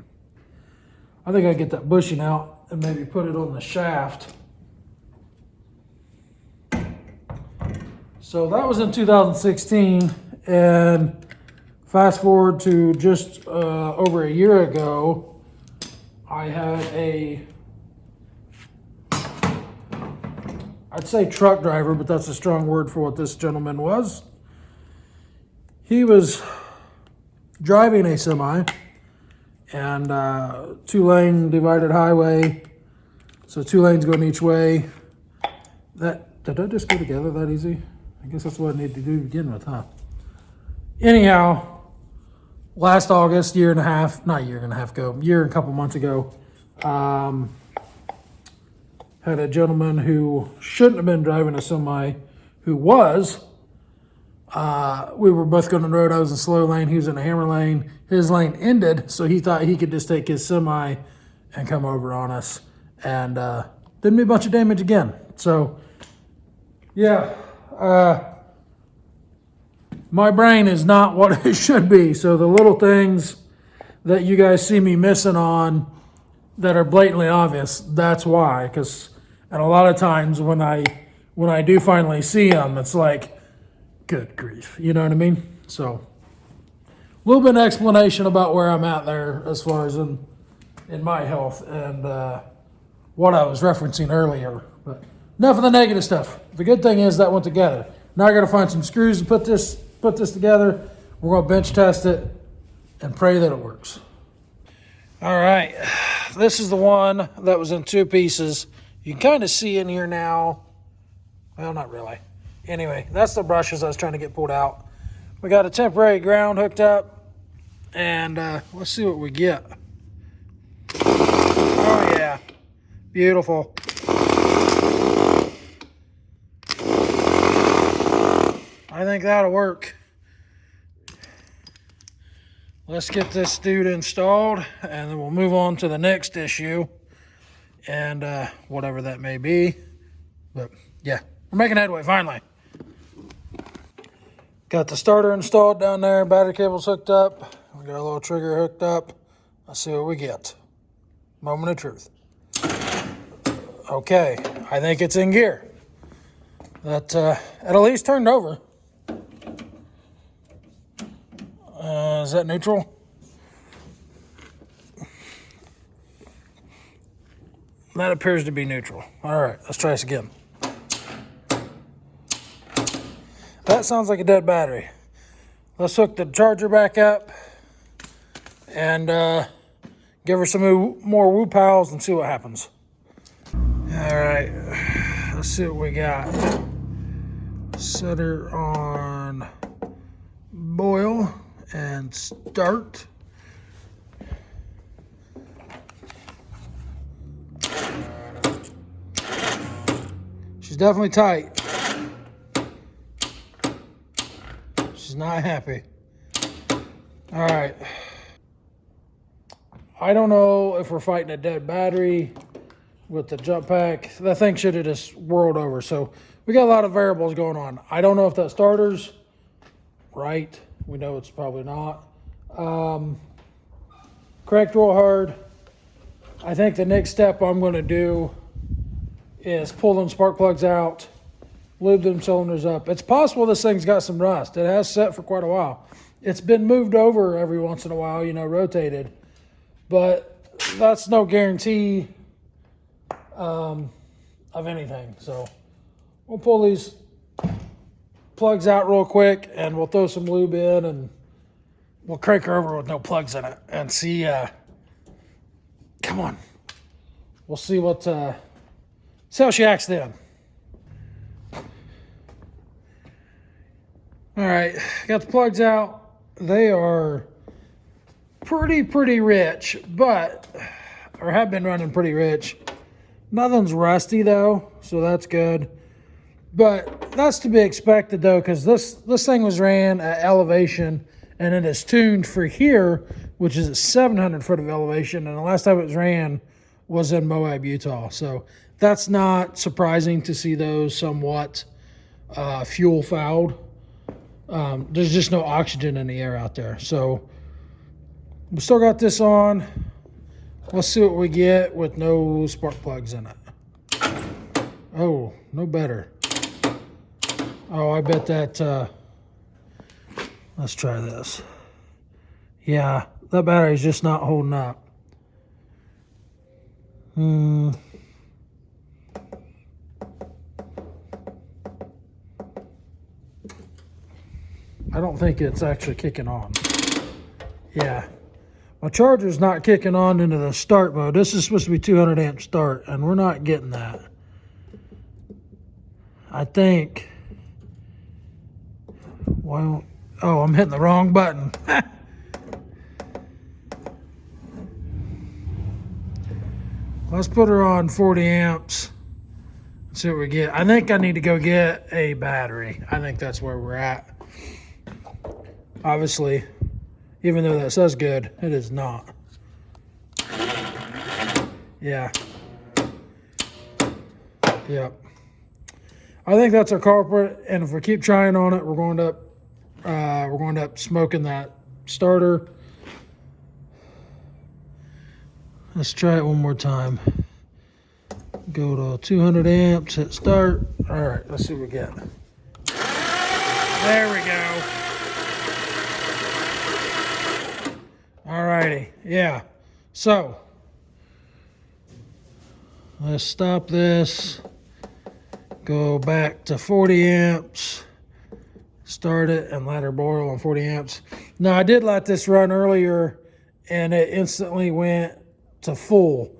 I think I get that bushing out and maybe put it on the shaft. So that was in 2016, and fast forward to just over a year ago, I had I'd say truck driver, but that's a strong word for what this gentleman was. He was driving a semi, and 2-lane divided highway, so 2 lanes going each way. Did I just go together that easy? I guess that's what I need to do to begin with, huh? Anyhow, last August, year and a couple months ago, had a gentleman who shouldn't have been driving a semi, who was. We were both going on the road. I was in slow lane. He was in a hammer lane. His lane ended, so he thought he could just take his semi and come over on us, and did me a bunch of damage again. So, yeah, my brain is not what it should be. So the little things that you guys see me missing on that are blatantly obvious, that's why. And a lot of times when I do finally see them, it's like, good grief, you know what I mean? So a little bit of explanation about where I'm at there as far as in my health and what I was referencing earlier. But enough of the negative stuff. The good thing is that went together. Now I got to find some screws to put this together. We're going to bench test it, and pray that it works. All right, this is the one that was in 2 pieces. You can kind of see in here now. Well, not really. Anyway, that's the brushes I was trying to get pulled out. We got a temporary ground hooked up, and let's see what we get. Oh yeah, beautiful. I think that'll work. Let's get this dude installed, and then we'll move on to the next issue, and whatever that may be. But yeah, we're making headway finally. Got the starter installed down there, battery cable's hooked up. We got a little trigger hooked up. Let's see what we get. Moment of truth. Okay, I think it's in gear. That it at least turned over. Is that neutral? That appears to be neutral. All right, let's try this again. That sounds like a dead battery. Let's hook the charger back up and give her some more woo pals and see what happens. All right, let's see what we got. Set her on boil and start. She's definitely tight. She's not happy. All right. I don't know if we're fighting a dead battery with the jump pack. That thing should have just whirled over. So we got a lot of variables going on. I don't know if that starter's right. We know it's probably not. Cracked real hard. I think the next step I'm going to do is pull them spark plugs out, lube them cylinders up. It's possible this thing's got some rust. It has set for quite a while. It's been moved over every once in a while, you know, rotated. But that's no guarantee of anything. So we'll pull these plugs out real quick, and we'll throw some lube in, and we'll crank her over with no plugs in it and see. Come on, we'll see what see how she acts then. All right, got the plugs out. They are pretty rich, but or have been running pretty rich. Nothing's rusty though, so that's good. But that's to be expected though, because this thing was ran at elevation, and it is tuned for here, which is at 700 foot of elevation. And the last time it was ran was in Moab, Utah. So that's not surprising to see those somewhat fuel fouled. There's just no oxygen in the air out there. So we still got this on. Let's see what we get with no spark plugs in it. Oh, no better. Oh, I bet that, let's try this. Yeah, that battery's just not holding up. I don't think it's actually kicking on. Yeah, my charger's not kicking on into the start mode. This is supposed to be 200 amp start, and we're not getting that. I think, well, oh, I'm hitting the wrong button. Let's put her on 40 amps. Let's see what we get. I think I need to go get a battery. I think that's where we're at. Obviously, even though that says good, it is not. Yeah. Yep. I think that's our culprit, and if we keep trying on it, we're going to end up smoking that starter. Let's try it one more time. Go to 200 amps, hit start. All right, let's see what we get. There we go. All righty, yeah. So, let's stop this. Go back to 40 amps. Start it and let her boil on 40 amps. Now, I did let this run earlier, and it instantly went to full,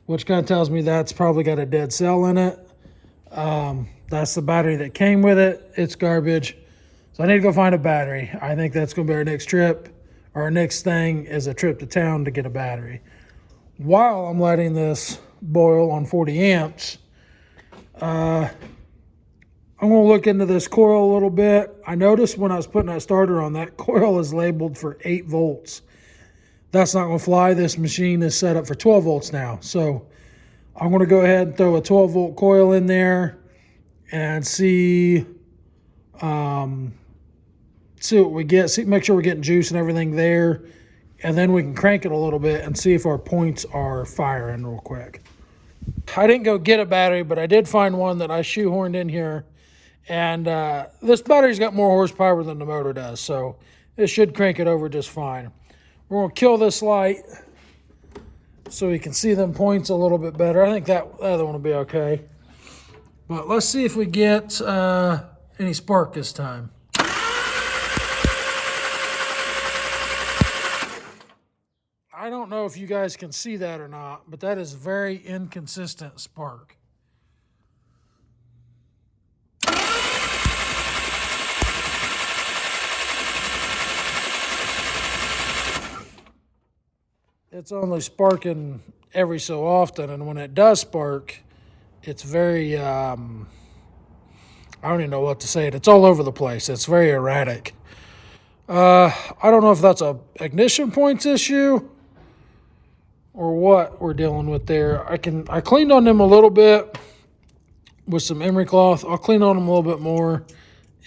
which kind of tells me that's probably got a dead cell in it. That's the battery that came with it. It's garbage. So I need to go find a battery. I think that's going to be our next trip. Our next thing is a trip to town to get a battery. While I'm letting this boil on 40 amps, I'm going to look into this coil a little bit. I noticed when I was putting that starter on, that coil is labeled for 8 volts. That's not going to fly. This machine is set up for 12 volts now. So I'm going to go ahead and throw a 12 volt coil in there and see what we get. Make sure we're getting juice and everything there. And then we can crank it a little bit and see if our points are firing real quick. I didn't go get a battery, but I did find one that I shoehorned in here. And this battery's got more horsepower than the motor does, so it should crank it over just fine. We're going to kill this light so we can see them points a little bit better. I think that other one will be okay. But let's see if we get any spark this time. I don't know if you guys can see that or not, but that is very inconsistent spark. It's only sparking every so often, and when it does spark, it's very, I don't even know what to say. It's all over the place. It's very erratic. I don't know if that's a ignition points issue or what we're dealing with there. I cleaned on them a little bit with some emery cloth. I'll clean on them a little bit more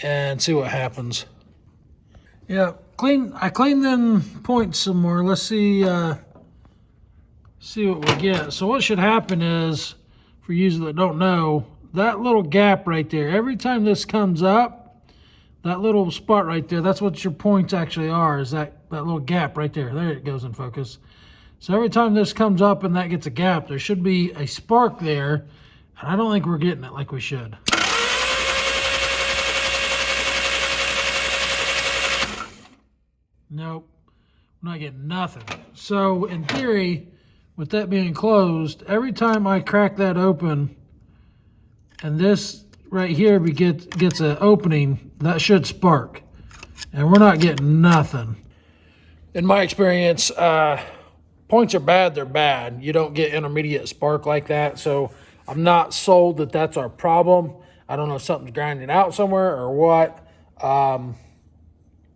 and see what happens. Yeah, I cleaned them points some more. Let's see what we get. So what should happen is, for users that don't know, that little gap right there, every time this comes up, that little spot right there, that's what your points actually are, is that little gap right there. There it goes in focus. So every time this comes up and that gets a gap, there should be a spark there, and I don't think we're getting it like we should. Nope, I'm not getting nothing. So in theory, with that being closed, every time I crack that open and this right here gets an opening, that should spark. And we're not getting nothing. In my experience, points are bad, they're bad. You don't get intermediate spark like that. So I'm not sold that that's our problem. I don't know if something's grinding out somewhere or what.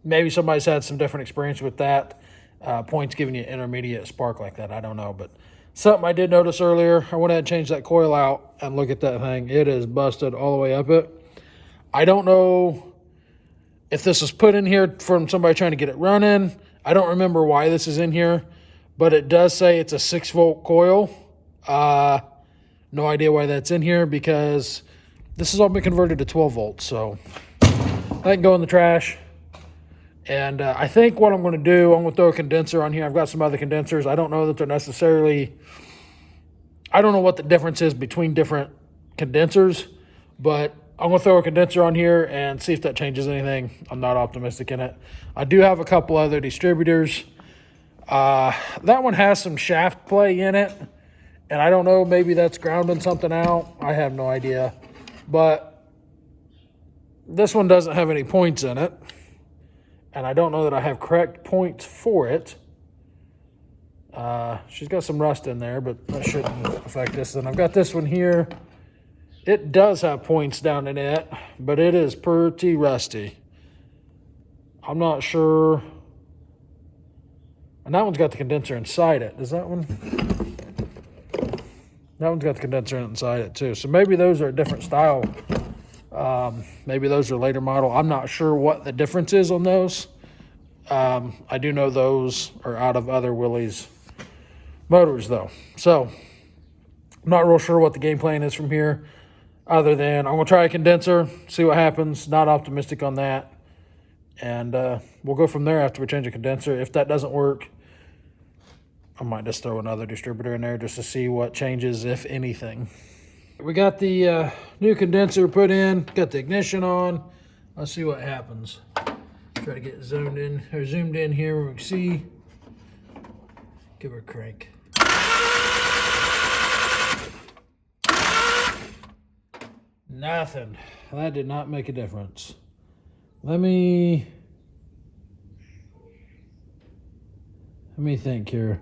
Maybe somebody's had some different experience with that. Points giving you intermediate spark like that. I don't know, but something I did notice earlier, I went ahead and changed that coil out and look at that thing. It is busted all the way up it. I don't know if this was put in here from somebody trying to get it running. I don't remember why this is in here, but it does say it's a 6-volt coil. No idea why that's in here because this has all been converted to 12 volts. So that can go in the trash. And I think what I'm going to do, I'm going to throw a condenser on here. I've got some other condensers. I don't know that they're necessarily, I don't know what the difference is between different condensers, but I'm going to throw a condenser on here and see if that changes anything. I'm not optimistic in it. I do have a couple other distributors. That one has some shaft play in it, and I don't know, maybe that's grounding something out. I have no idea. But this one doesn't have any points in it. And I don't know that I have correct points for it. She's got some rust in there, but that shouldn't affect this. And I've got this one here. It does have points down in it, but it is pretty rusty. I'm not sure. And that one's got the condenser inside it. Does that one? That one's got the condenser inside it too. So maybe those are a different style. Maybe those are later model. I'm not sure what the difference is on those. I do know those are out of other Willys motors though. So I'm not real sure what the game plan is from here, other than I'm going to try a condenser, see what happens. Not optimistic on that. And we'll go from there after we change a condenser. If that doesn't work, I might just throw another distributor in there just to see what changes, if anything. We got the new condenser put in, got the ignition on. Let's see what happens. Try to get zoomed in or zoomed in here where we can see. Give her a crank. Nothing. That did not make a difference. Let me think here.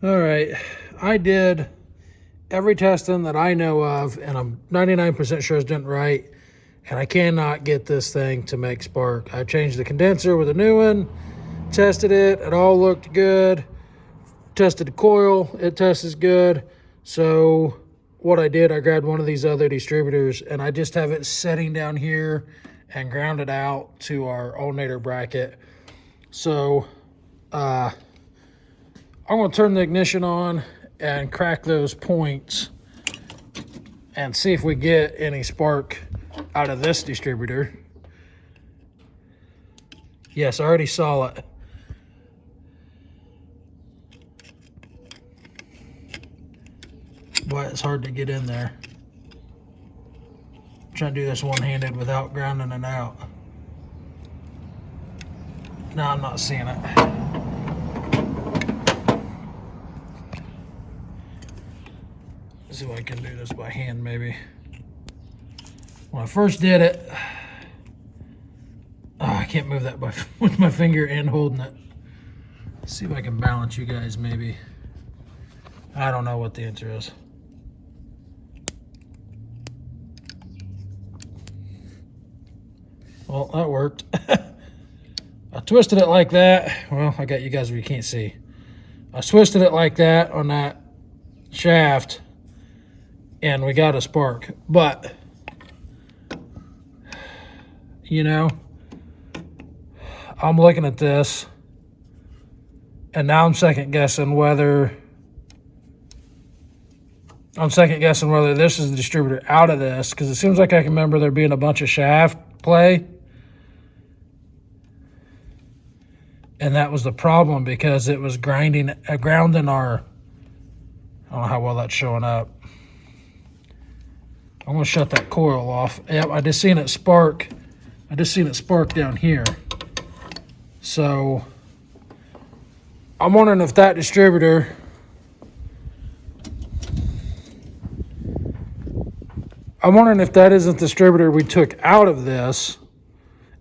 All right, I did every testing that I know of, and I'm 99% sure it's done right, and I cannot get this thing to make spark. I changed the condenser with a new one, tested it, it all looked good. Tested the coil, it tests good. So what I did, I grabbed one of these other distributors, and I just have it setting down here and grounded out to our alternator bracket. So I'm going to turn the ignition on and crack those points and see if we get any spark out of this distributor. Yes, I already saw it. But it's hard to get in there. I'm trying to do this one-handed without grounding it out. No, I'm not seeing it. Let's see if I can do this by hand, maybe. When I first did it, I can't move that with my finger and holding it. Let's see if I can balance you guys, maybe. I don't know what the answer is. Well, that worked. I twisted it like that. Well, I got you guys where you can't see. I twisted it like that on that shaft, and we got a spark. But, you know, I'm looking at this, and now I'm second guessing whether this is the distributor out of this, because it seems like I can remember there being a bunch of shaft play. And that was the problem, because it was grounding our, I don't know how well that's showing up. I'm gonna shut that coil off. Yep, I just seen it spark. Down here. So I'm wondering if that distributor, isn't the distributor we took out of this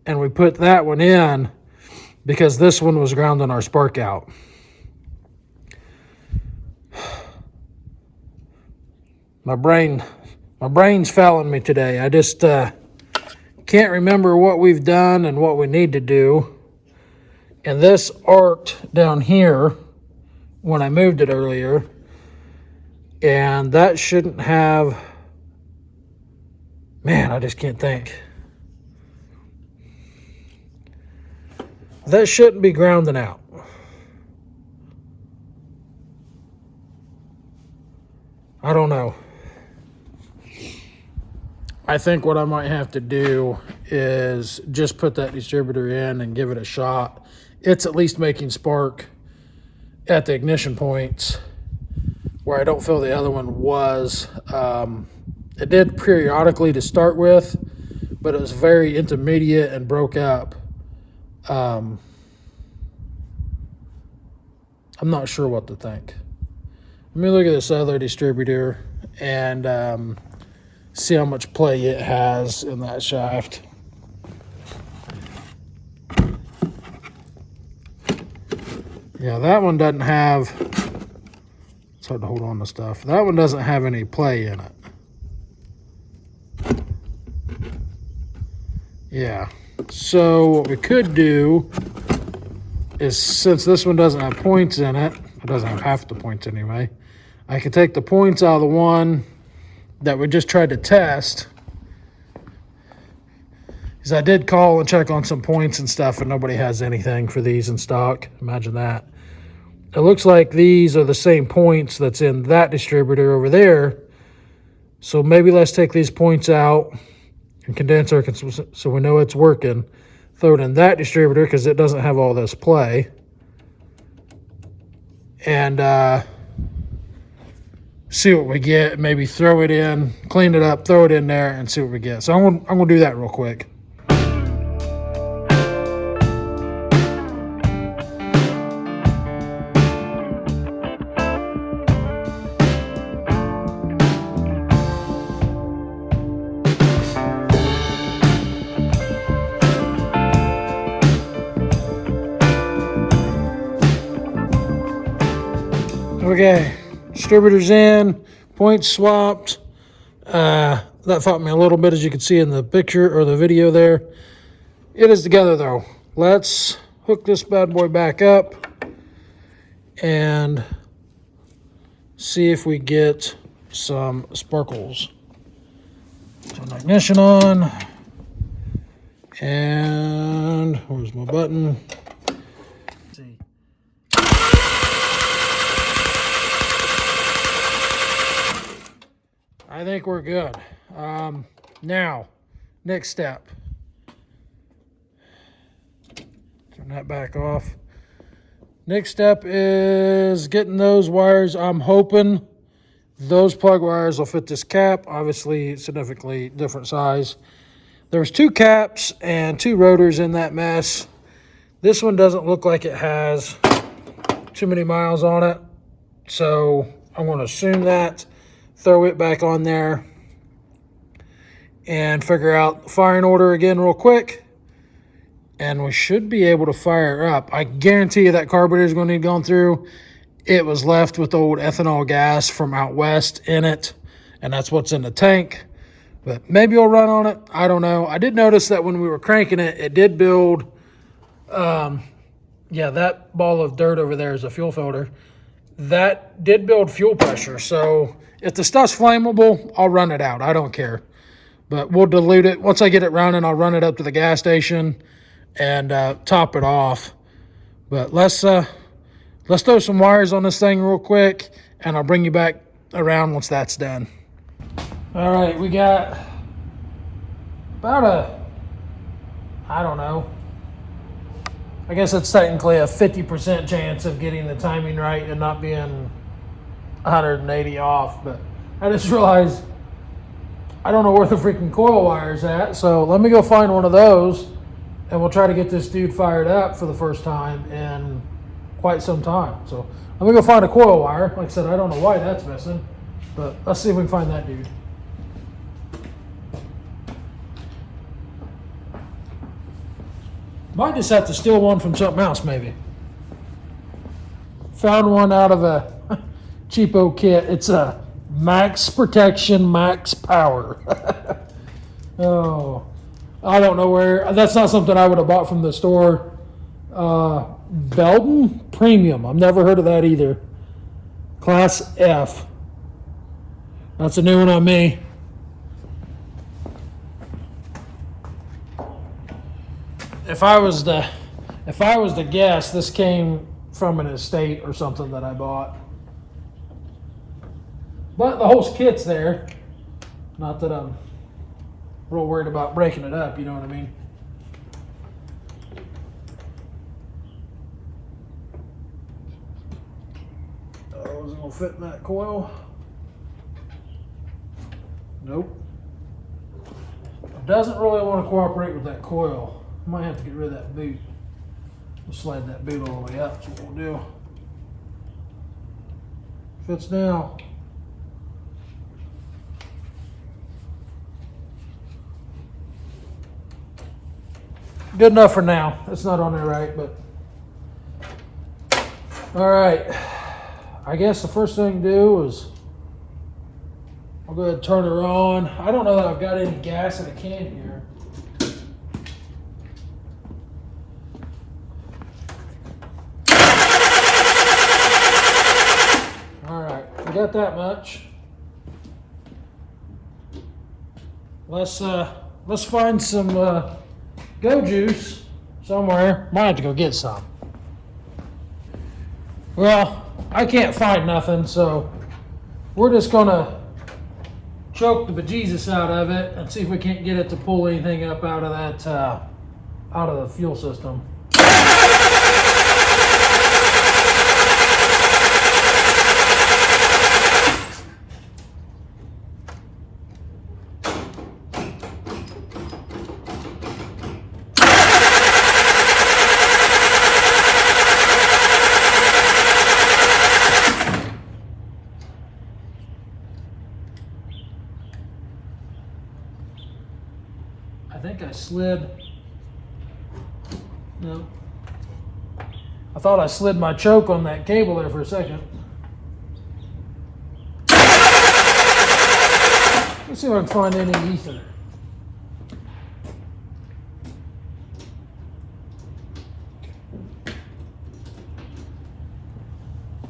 and we put that one in, because this one was grounding our spark out. My brain's failing me today. I just can't remember what we've done and what we need to do. And this arced down here when I moved it earlier, and that shouldn't have, man, I just can't think. That shouldn't be grounding out. I don't know. I think what I might have to do is just put that distributor in and give it a shot. It's at least making spark at the ignition points where I don't feel the other one was. It did periodically to start with, but it was very intermediate and broke up. I'm not sure what to think. Let me look at this other distributor and see how much play it has in that shaft. Yeah, that one doesn't have, it's hard to hold on to stuff. That one doesn't have any play in it. Yeah, so what we could do is, since this one doesn't have points in it, it doesn't have half the points anyway, I can take the points out of the one that we just tried to test, because I did call and check on some points and stuff, and nobody has anything for these in stock. Imagine that. It looks like these are the same points that's in that distributor over there. So maybe let's take these points out and condense our, so we know it's working. Throw it in that distributor because it doesn't have all this play. And see what we get. Maybe throw it in, clean it up, throw it in there, and see what we get. So I'm gonna do that real quick. Okay, distributors in, points swapped. That fought me a little bit, as you can see in the picture or the video there. It is together though. Let's hook this bad boy back up and see if we get some sparkles. Turn the ignition on. And where's my button? Let's see. I think we're good. Now, next step. Turn that back off. Next step is getting those wires. I'm hoping those plug wires will fit this cap. Obviously, significantly different size. There's 2 caps and 2 rotors in that mess. This one doesn't look like it has too many miles on it. So I'm going to assume that, throw it back on there, and figure out the firing order again real quick. And we should be able to fire up. I guarantee you that carburetor is going to need going through. It was left with old ethanol gas from out west in it, and that's what's in the tank. But maybe it'll run on it. I don't know. I did notice that when we were cranking it, it did build, yeah, that ball of dirt over there is a fuel filter. That did build fuel pressure. So if the stuff's flammable, I'll run it out. I don't care. But we'll dilute it. Once I get it running, I'll run it up to the gas station and top it off. But let's throw some wires on this thing real quick, and I'll bring you back around once that's done. All right, we got about I don't know, I guess it's technically a 50% chance of getting the timing right and not being 180 off. But I just realized I don't know where the freaking coil wire's at, so let me go find one of those, and we'll try to get this dude fired up for the first time in quite some time. So let me go find a coil wire. Like I said, I don't know why that's missing, but let's see if we can find that dude. Might just have to steal one from something else, maybe. Found one out of a cheapo kit. It's a Max Protection, Max Power. Oh, I don't know where. That's not something I would have bought from the store. Belden Premium. I've never heard of that either. Class F. That's a new one on me. If I was to guess, this came from an estate or something that I bought. But the whole kit's there. Not that I'm real worried about breaking it up, you know what I mean? Oh, is it gonna fit in that coil? Nope. It doesn't really want to cooperate with that coil. Might have to get rid of that boot. We'll slide that boot all the way up. That's what we'll do. Fits now. Good enough for now. It's not on there right, but all right. I guess the first thing to do is I'll go ahead and turn her on. I don't know that I've got any gas in a can here. Got that much. Let's find some go juice somewhere. Might have to go get some. Well, I can't find nothing, so we're just gonna choke the bejesus out of it and see if we can't get it to pull anything up out of that out of the fuel system. I think I slid. No. I thought I slid my choke on that cable there for a second. Let's see if I can find any ether.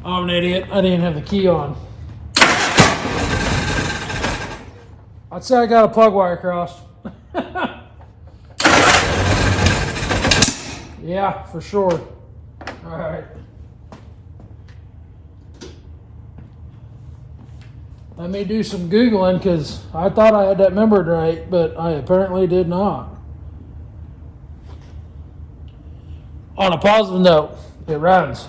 I'm an idiot. I didn't have the key on. I'd say I got a plug wire crossed. Yeah, for sure. All right. Let me do some Googling because I thought I had that numbered right, but I apparently did not. On a positive note, it runs.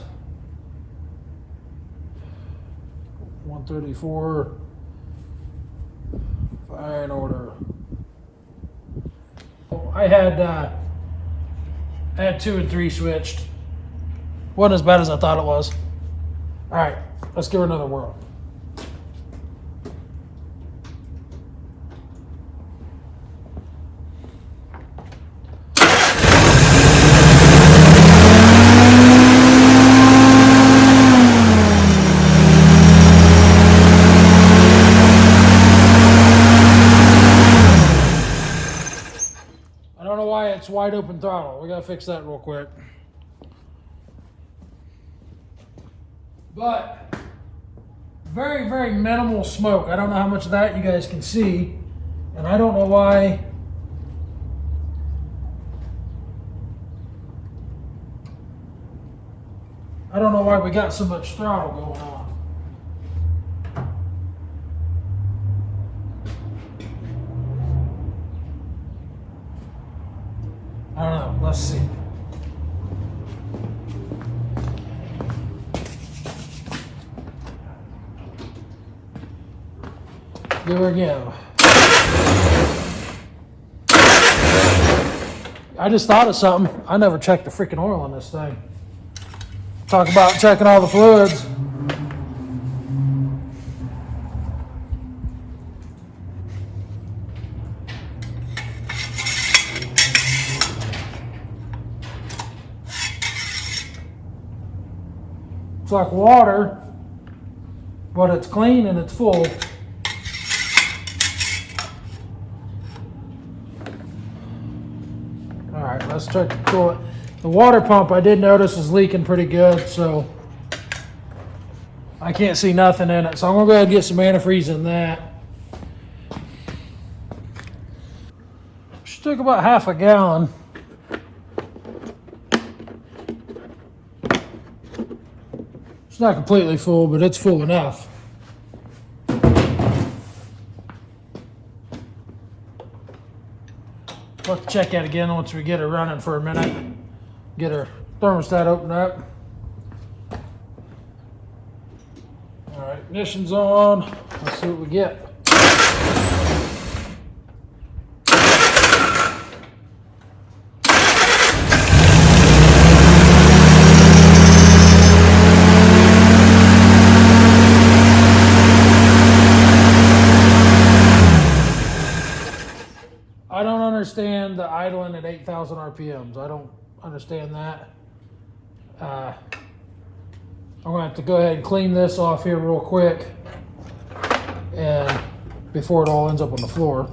134. Fire in order. I had 2 and 3 switched. Wasn't as bad as I thought it was. All right, let's give her another whirl. It's wide open throttle. We gotta fix that real quick. But very, very minimal smoke. I don't know how much of that you guys can see, and I don't know why. I don't know why we got so much throttle going on. I don't know. Let's see. Give her a go. I just thought of something. I never checked the freaking oil on this thing. Talk about checking all the fluids. It's like water, but it's clean and it's full. All right, let's check the toilet. The water pump I did notice is leaking pretty good, so I can't see nothing in it. So I'm gonna go ahead and get some antifreeze in that. She took about half a gallon. It's not completely full, but it's full enough. We'll have to check that again once we get her running for a minute. Get her thermostat opened up. All right, ignition's on. Let's see what we get. I don't understand the idling at 8,000 RPMs. I don't understand that. I'm gonna have to go ahead and clean this off here real quick, and before it all ends up on the floor.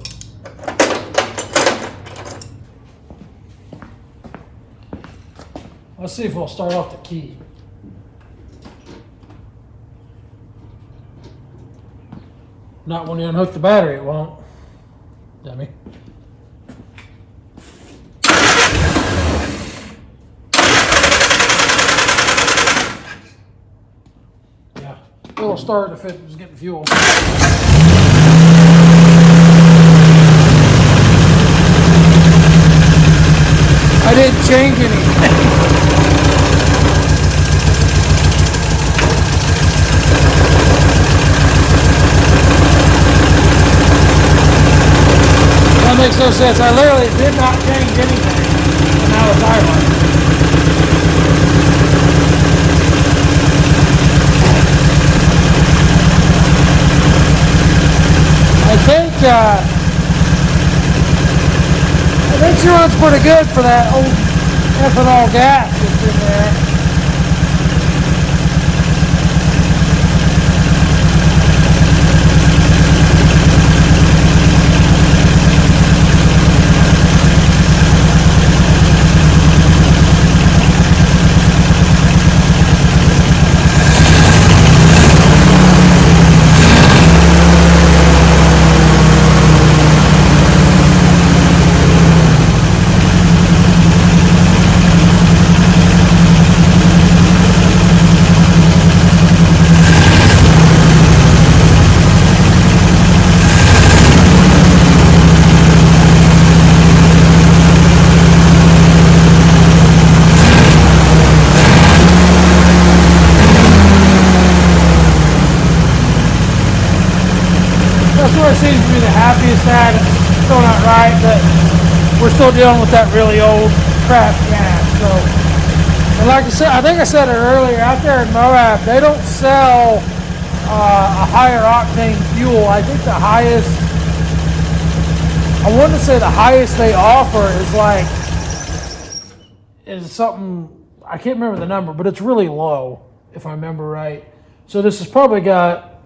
Let's see if we'll start off the key. Not when you unhook the battery, it won't. Dummy. Yeah, it'll start if it was getting fuel. I didn't change anything. That makes no sense. I literally did not change anything, and now it's idling. I think she runs pretty good for that old ethanol gas that's in there. still not right, but we're still dealing with that really old crap gas. So, and like I said, I think I said it earlier, out there in Moab, they don't sell a higher octane fuel. I think the highest, I want to say the highest they offer is something, I can't remember the number, but it's really low, if I remember right. So this has probably got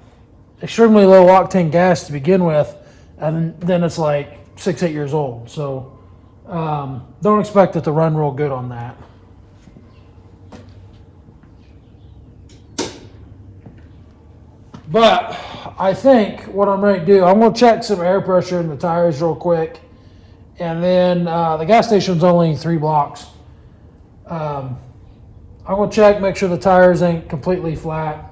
extremely low octane gas to begin with, and then it's like 6-8 years old. So don't expect it to run real good on that. But I think what I'm going to do, I'm going to check some air pressure in the tires real quick, and then the gas station's only 3 blocks. I'm going to check, make sure the tires ain't completely flat,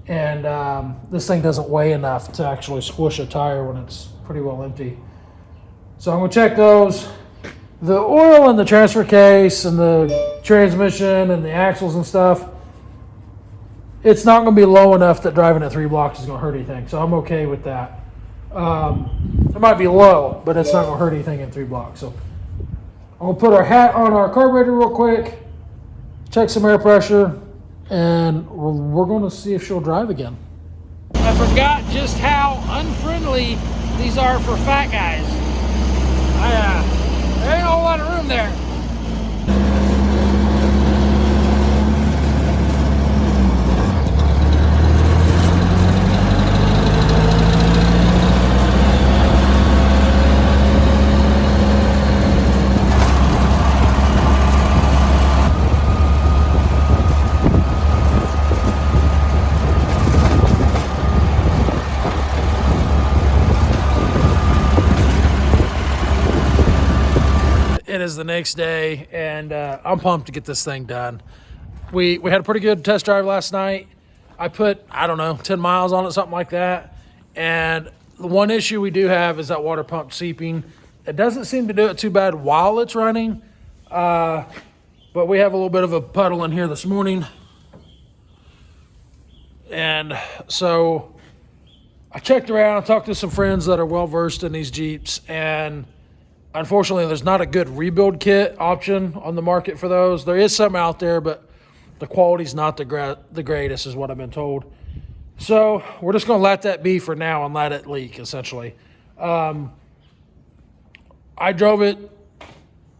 and this thing doesn't weigh enough to actually squish a tire when it's pretty well empty. So I'm going to check those. The oil in the transfer case and the transmission and the axles and stuff, it's not going to be low enough that driving at 3 blocks is going to hurt anything. So I'm okay with that. It might be low, but it's not going to hurt anything in 3 blocks. So I'm going to put our hat on our carburetor real quick, check some air pressure, and we're going to see if she'll drive again. I forgot just how unfriendly these are for fat guys. There ain't a whole lot of room there. It is the next day, and I'm pumped to get this thing done. We had a pretty good test drive last night. I put, I don't know, 10 miles on it, something like that. And the one issue we do have is that water pump seeping. It doesn't seem to do it too bad while it's running, but we have a little bit of a puddle in here this morning. And so I checked around, talked to some friends that are well-versed in these Jeeps, and unfortunately, there's not a good rebuild kit option on the market for those. There is some out there, but the quality's not the greatest, is what I've been told. So we're just going to let that be for now and let it leak, essentially. I drove it,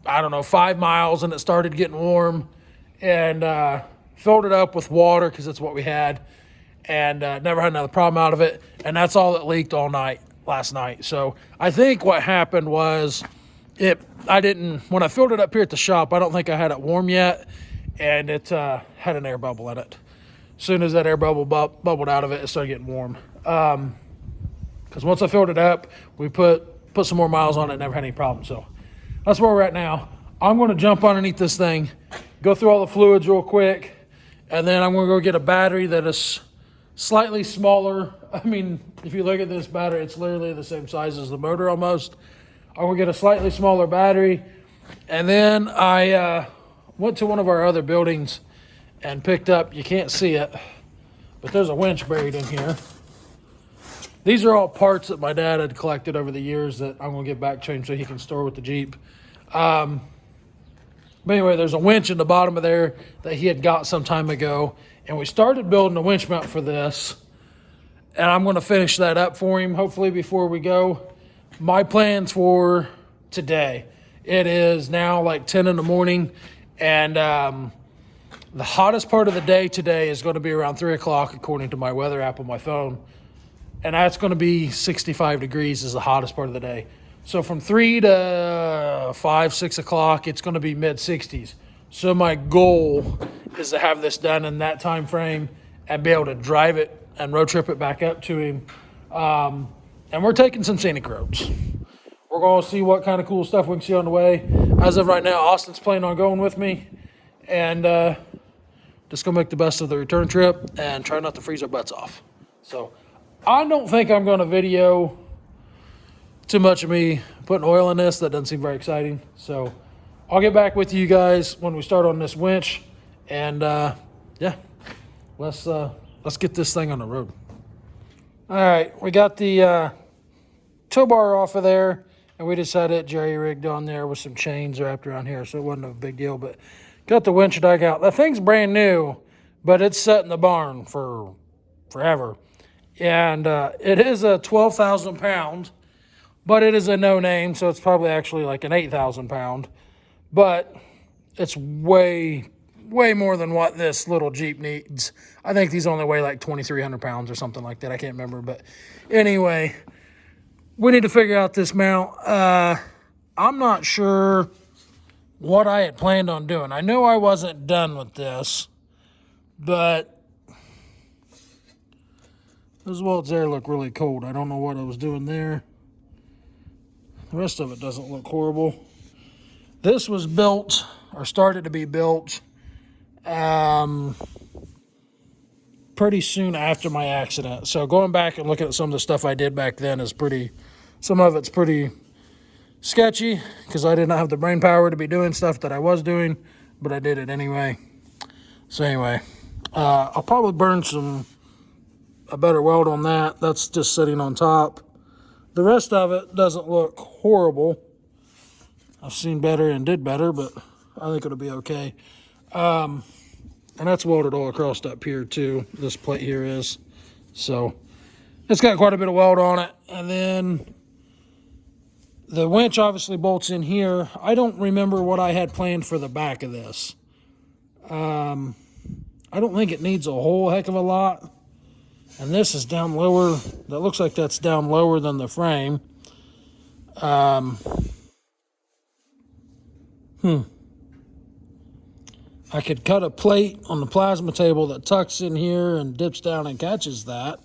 I don't know, 5 miles, and it started getting warm, and filled it up with water because that's what we had, and never had another problem out of it. And that's all that leaked all night last night. So I think what happened was, when I filled it up here at the shop, I don't think I had it warm yet, and it had an air bubble in it. As soon as that air bubble bubbled out of it, it started getting warm. Because once I filled it up, we put some more miles on it, never had any problems. So that's where we're at now. I'm going to jump underneath this thing, go through all the fluids real quick, and then I'm going to go get a battery that is slightly smaller. I mean, if you look at this battery, it's literally the same size as the motor almost. I'm going to get a slightly smaller battery. And then I went to one of our other buildings and picked up, you can't see it, but there's a winch buried in here. These are all parts that my dad had collected over the years that I'm going to get back to him so he can store with the Jeep. But anyway, there's a winch in the bottom of there that he had got some time ago. And we started building a winch mount for this. And I'm going to finish that up for him, hopefully, before we go. My plans for today. It is now like 10 in the morning. And the hottest part of the day today is going to be around 3 o'clock, according to my weather app on my phone. And that's going to be 65 degrees is the hottest part of the day. So from 3 to 5, 6 o'clock, it's going to be mid-60s. So my goal is to have this done in that time frame and be able to drive it and road trip it back up to him. And we're taking some scenic roads. We're going to see what kind of cool stuff we can see on the way. As of right now, Austin's planning on going with me. And just going to make the best of the return trip and try not to freeze our butts off. So I don't think I'm going to video too much of me putting oil in this. That doesn't seem very exciting. So I'll get back with you guys when we start on this winch. And yeah, let's get this thing on the road. All right, we got the tow bar off of there, And we just had it jerry-rigged on there with some chains wrapped around here, so it wasn't a big deal. But got the winch dug out. That thing's brand new, but it's set in the barn for forever. And it is a 12,000 pound, but it is a no name, so it's probably actually like an 8,000 pound. But it's way more than what this little Jeep needs. I think these only weigh like 2,300 pounds or something like that. I can't remember, but anyway, we need to figure out this mount. I'm not sure what I had planned on doing. I know I wasn't done with this, but those welds there look really cold. I don't know what I was doing there. The rest of it doesn't look horrible. This was built, or started to be built, pretty soon after my accident. So going back and looking at some of the stuff I did back then is some of it's pretty sketchy, because I did not have the brain power to be doing stuff that I was doing, but I did it anyway. So anyway, I'll probably burn a better weld on that. That's just sitting on top. The rest of it doesn't look horrible. I've seen better and did better, but I think it'll be okay. And that's welded all across up here too. This plate here is. So it's got quite a bit of weld on it. And then the winch obviously bolts in here. I don't remember what I had planned for the back of this. I don't think it needs a whole heck of a lot. And this is down lower. That looks like that's down lower than the frame. I could cut a plate on the plasma table that tucks in here and dips down and catches that.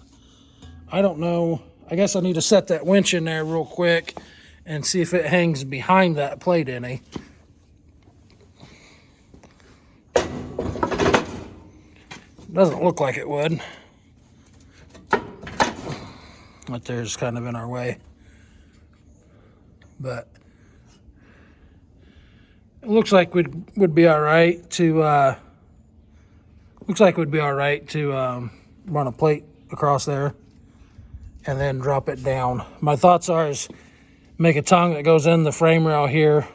I don't know. I guess I need to set that winch in there real quick and see if it hangs behind that plate any. Doesn't look like it would. Right there's kind of in our way. But it looks like would be all right to run a plate across there and then drop it down. My thoughts are is make a tongue that goes in the frame rail here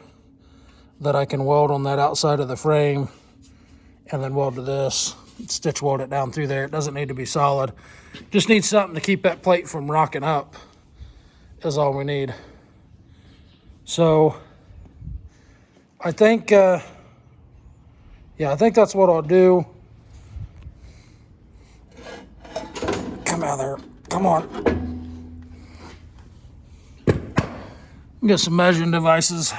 that I can weld on that outside of the frame, and then weld to this, stitch weld it down through there. It doesn't need to be solid. Just need something to keep that plate from rocking up is all we need. So I think, I think that's what I'll do. Come out there. Come on. Get some measuring devices.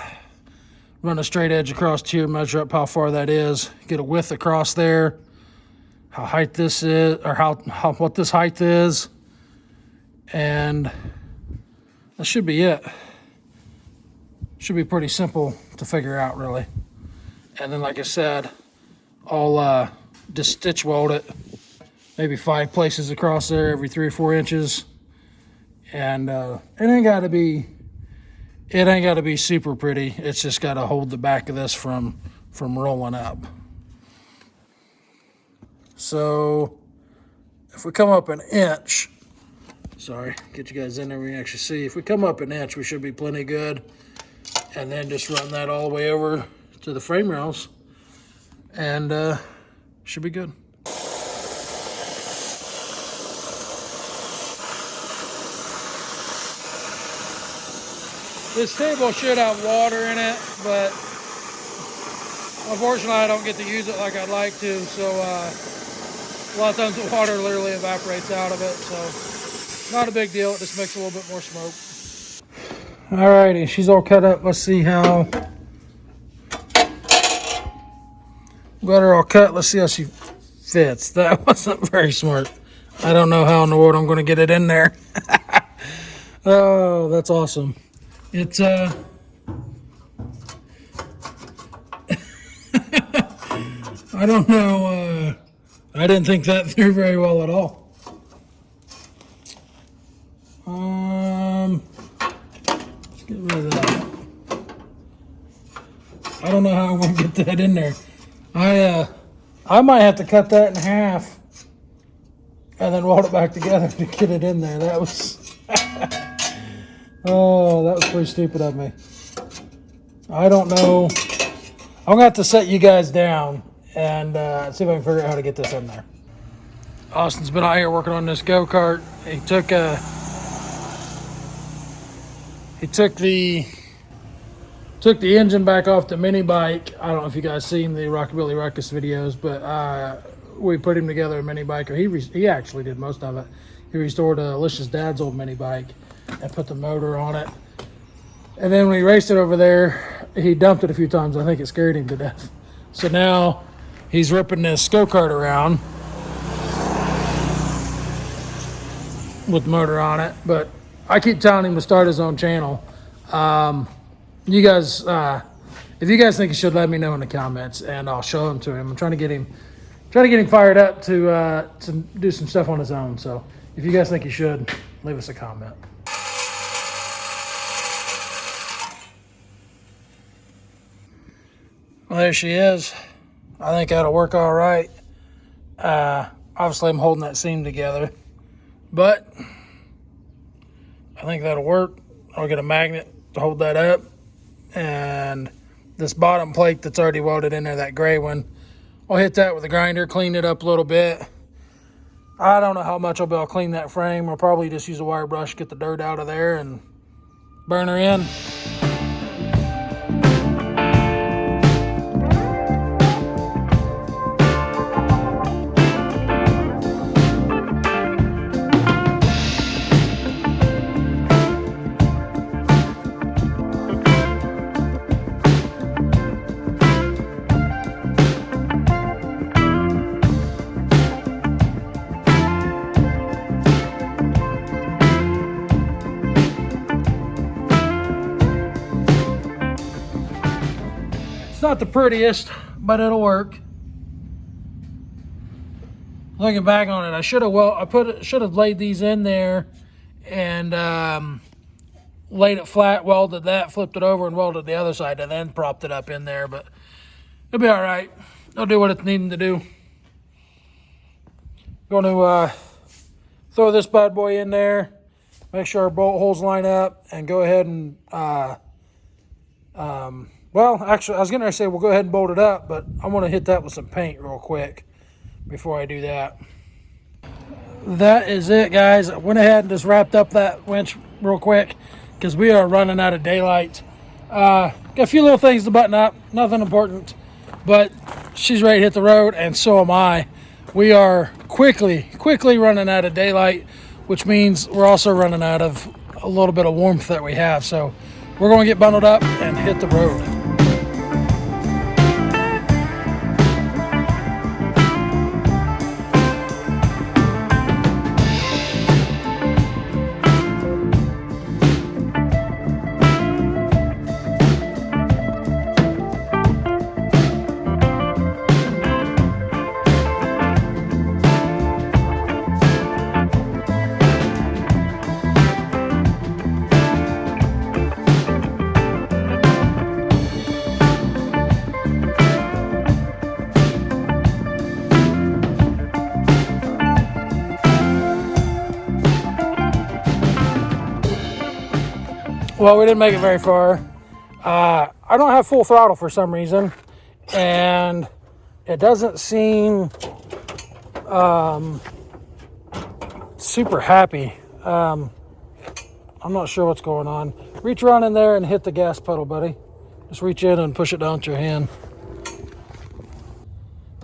Run a straight edge across here, measure up how far that is. Get a width across there. How height this is, or what this height is. And that should be it. Should be pretty simple to figure out, really. And then, like I said, I'll just stitch weld it, maybe 5 places across there, every 3 or 4 inches. And it ain't got to be super pretty. It's just got to hold the back of this from rolling up. So if we come up an inch, sorry, get you guys in there, we can actually see. If we come up an inch, we should be plenty good. And then just run that all the way over to the frame rails, and should be good. This table should have water in it, but unfortunately I don't get to use it like I'd like to, so a lot of times the water literally evaporates out of it, so not a big deal. It just makes a little bit more smoke. Alrighty, she's all cut up. Let's see how. Got her all cut. Let's see how she fits. That wasn't very smart. I don't know how in the world I'm going to get it in there. Oh, that's awesome. It's I don't know. I didn't think that through very well at all. Let's get rid of that. I don't know how I'm gonna get that in there. I might have to cut that in half and then weld it back together to get it in there. That was Oh, that was pretty stupid of me. I don't know. I'm gonna have to set you guys down and see if I can figure out how to get this in there. Austin's been out here working on this go-kart. He took the engine back off the mini bike. I don't know if you guys seen the Rockabilly Ruckus videos, but we put him together a mini bike. Or he actually did most of it. He restored Alicia's dad's old mini bike and put the motor on it. And then when he raced it over there, he dumped it a few times. I think it scared him to death. So now he's ripping this go-kart around with the motor on it. But I keep telling him to start his own channel. You guys, if you guys think he should, let me know in the comments, and I'll show him to him. I'm trying to get him fired up to do some stuff on his own. So if you guys think he should, leave us a comment. Well, there she is. I think that'll work all right. Obviously, I'm holding that seam together, but I think that'll work. I'll get a magnet to hold that up, and this bottom plate that's already welded in there, that gray one, I'll hit that with a grinder, clean it up a little bit. I don't know how much I'll be able to clean that frame. I'll probably just use a wire brush, get the dirt out of there, and burn her in. It's not the prettiest, but it'll work. Looking back on it, I should have laid these in there and laid it flat, welded that, flipped it over, and welded the other side, and then propped it up in there. But it'll be all right. It'll do what it's needing to do. Going to throw this bad boy in there, make sure our bolt holes line up, and go ahead and well, actually, I was going to say we'll go ahead and bolt it up, but I want to hit that with some paint real quick before I do that. That is it, guys. I went ahead and just wrapped up that winch real quick because we are running out of daylight. Got a few little things to button up, nothing important, but she's ready to hit the road, and so am I. We are quickly running out of daylight, which means we're also running out of a little bit of warmth that we have. So we're going to get bundled up and hit the road. Well, we didn't make it very far. I don't have full throttle for some reason, and it doesn't seem super happy. I'm not sure what's going on. Reach around in there and hit the gas pedal, buddy. Just reach in and push it down with your hand.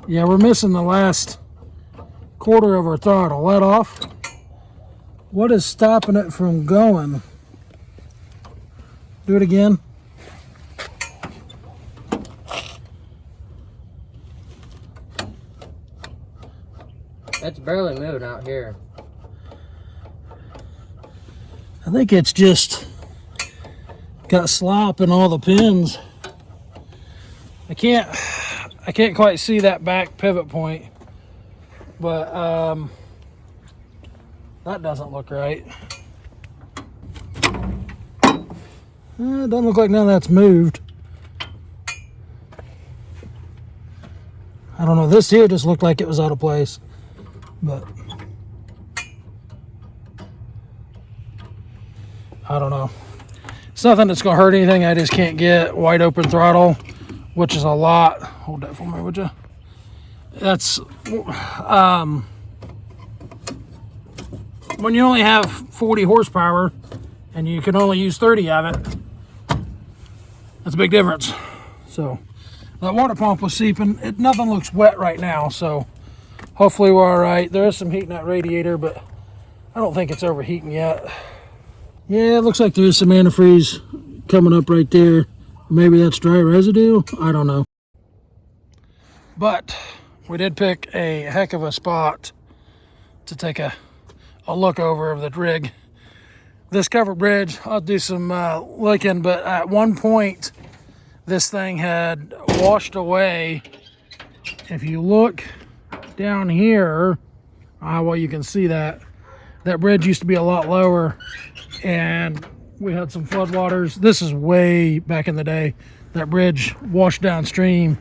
Yeah, we're missing the last quarter of our throttle. Let off. What is stopping it from going? Do it again. It's barely moving out here. I think it's just got slop in all the pins. I can't quite see that back pivot point, but that doesn't look right. It doesn't look like none of that's moved. I don't know. This here just looked like it was out of place, but I don't know. It's nothing that's gonna hurt anything. I just can't get wide open throttle, which is a lot. Hold that for me, would you? That's when you only have 40 horsepower and you can only use 30 of it. That's a big difference. So that water pump was seeping. Nothing looks wet right now, so hopefully we're all right. There is some heat in that radiator, but I don't think it's overheating yet. Yeah, it looks like there is some antifreeze coming up right there. Maybe that's dry residue. I don't know. But we did pick a heck of a spot to take a look over of the rig. This covered bridge, I'll do some looking, but at one point, this thing had washed away. If you look down here, well, you can see that bridge used to be a lot lower, and we had some floodwaters. This is way back in the day. That bridge washed downstream,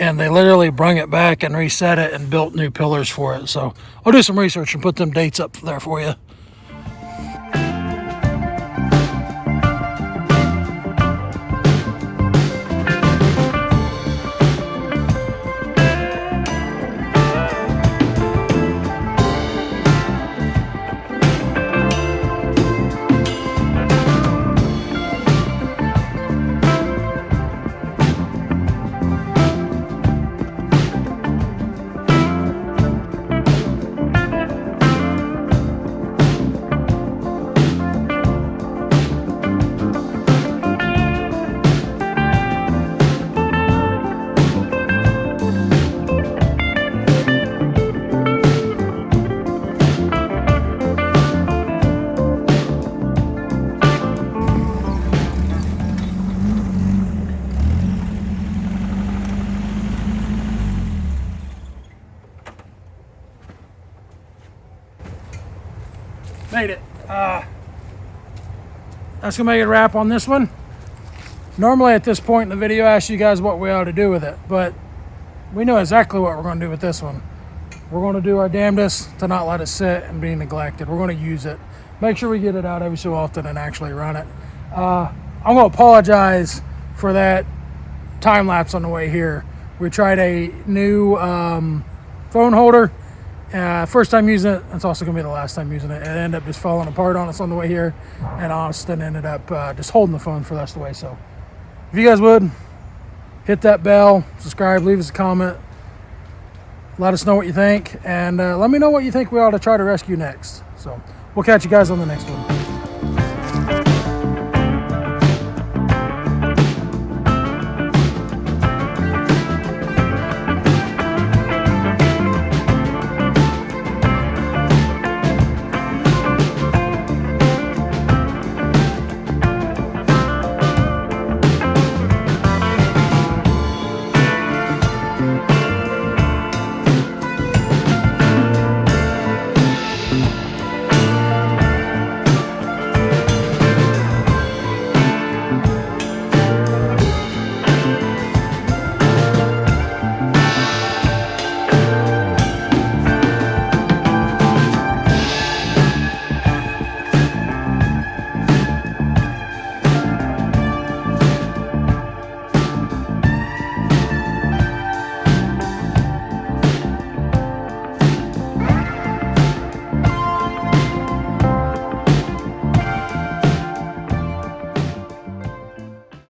and they literally brung it back and reset it and built new pillars for it. So I'll do some research and put them dates up there for you. Made it. That's gonna make it a wrap on this one. Normally at this point in the video I ask you guys what we ought to do with it, but we know exactly what we're going to do with this one. We're going to do our damnedest to not let it sit and be neglected. We're going to use it, make sure we get it out every so often and actually run it. I'm going to apologize for that time lapse on the way here. We tried a new phone holder. First time using it, it's also going to be the last time using it. It ended up just falling apart on us on the way here, and Austin ended up just holding the phone for the rest of the way. So if you guys would, hit that bell, subscribe, leave us a comment, let us know what you think, and let me know what you think we ought to try to rescue next. So we'll catch you guys on the next one.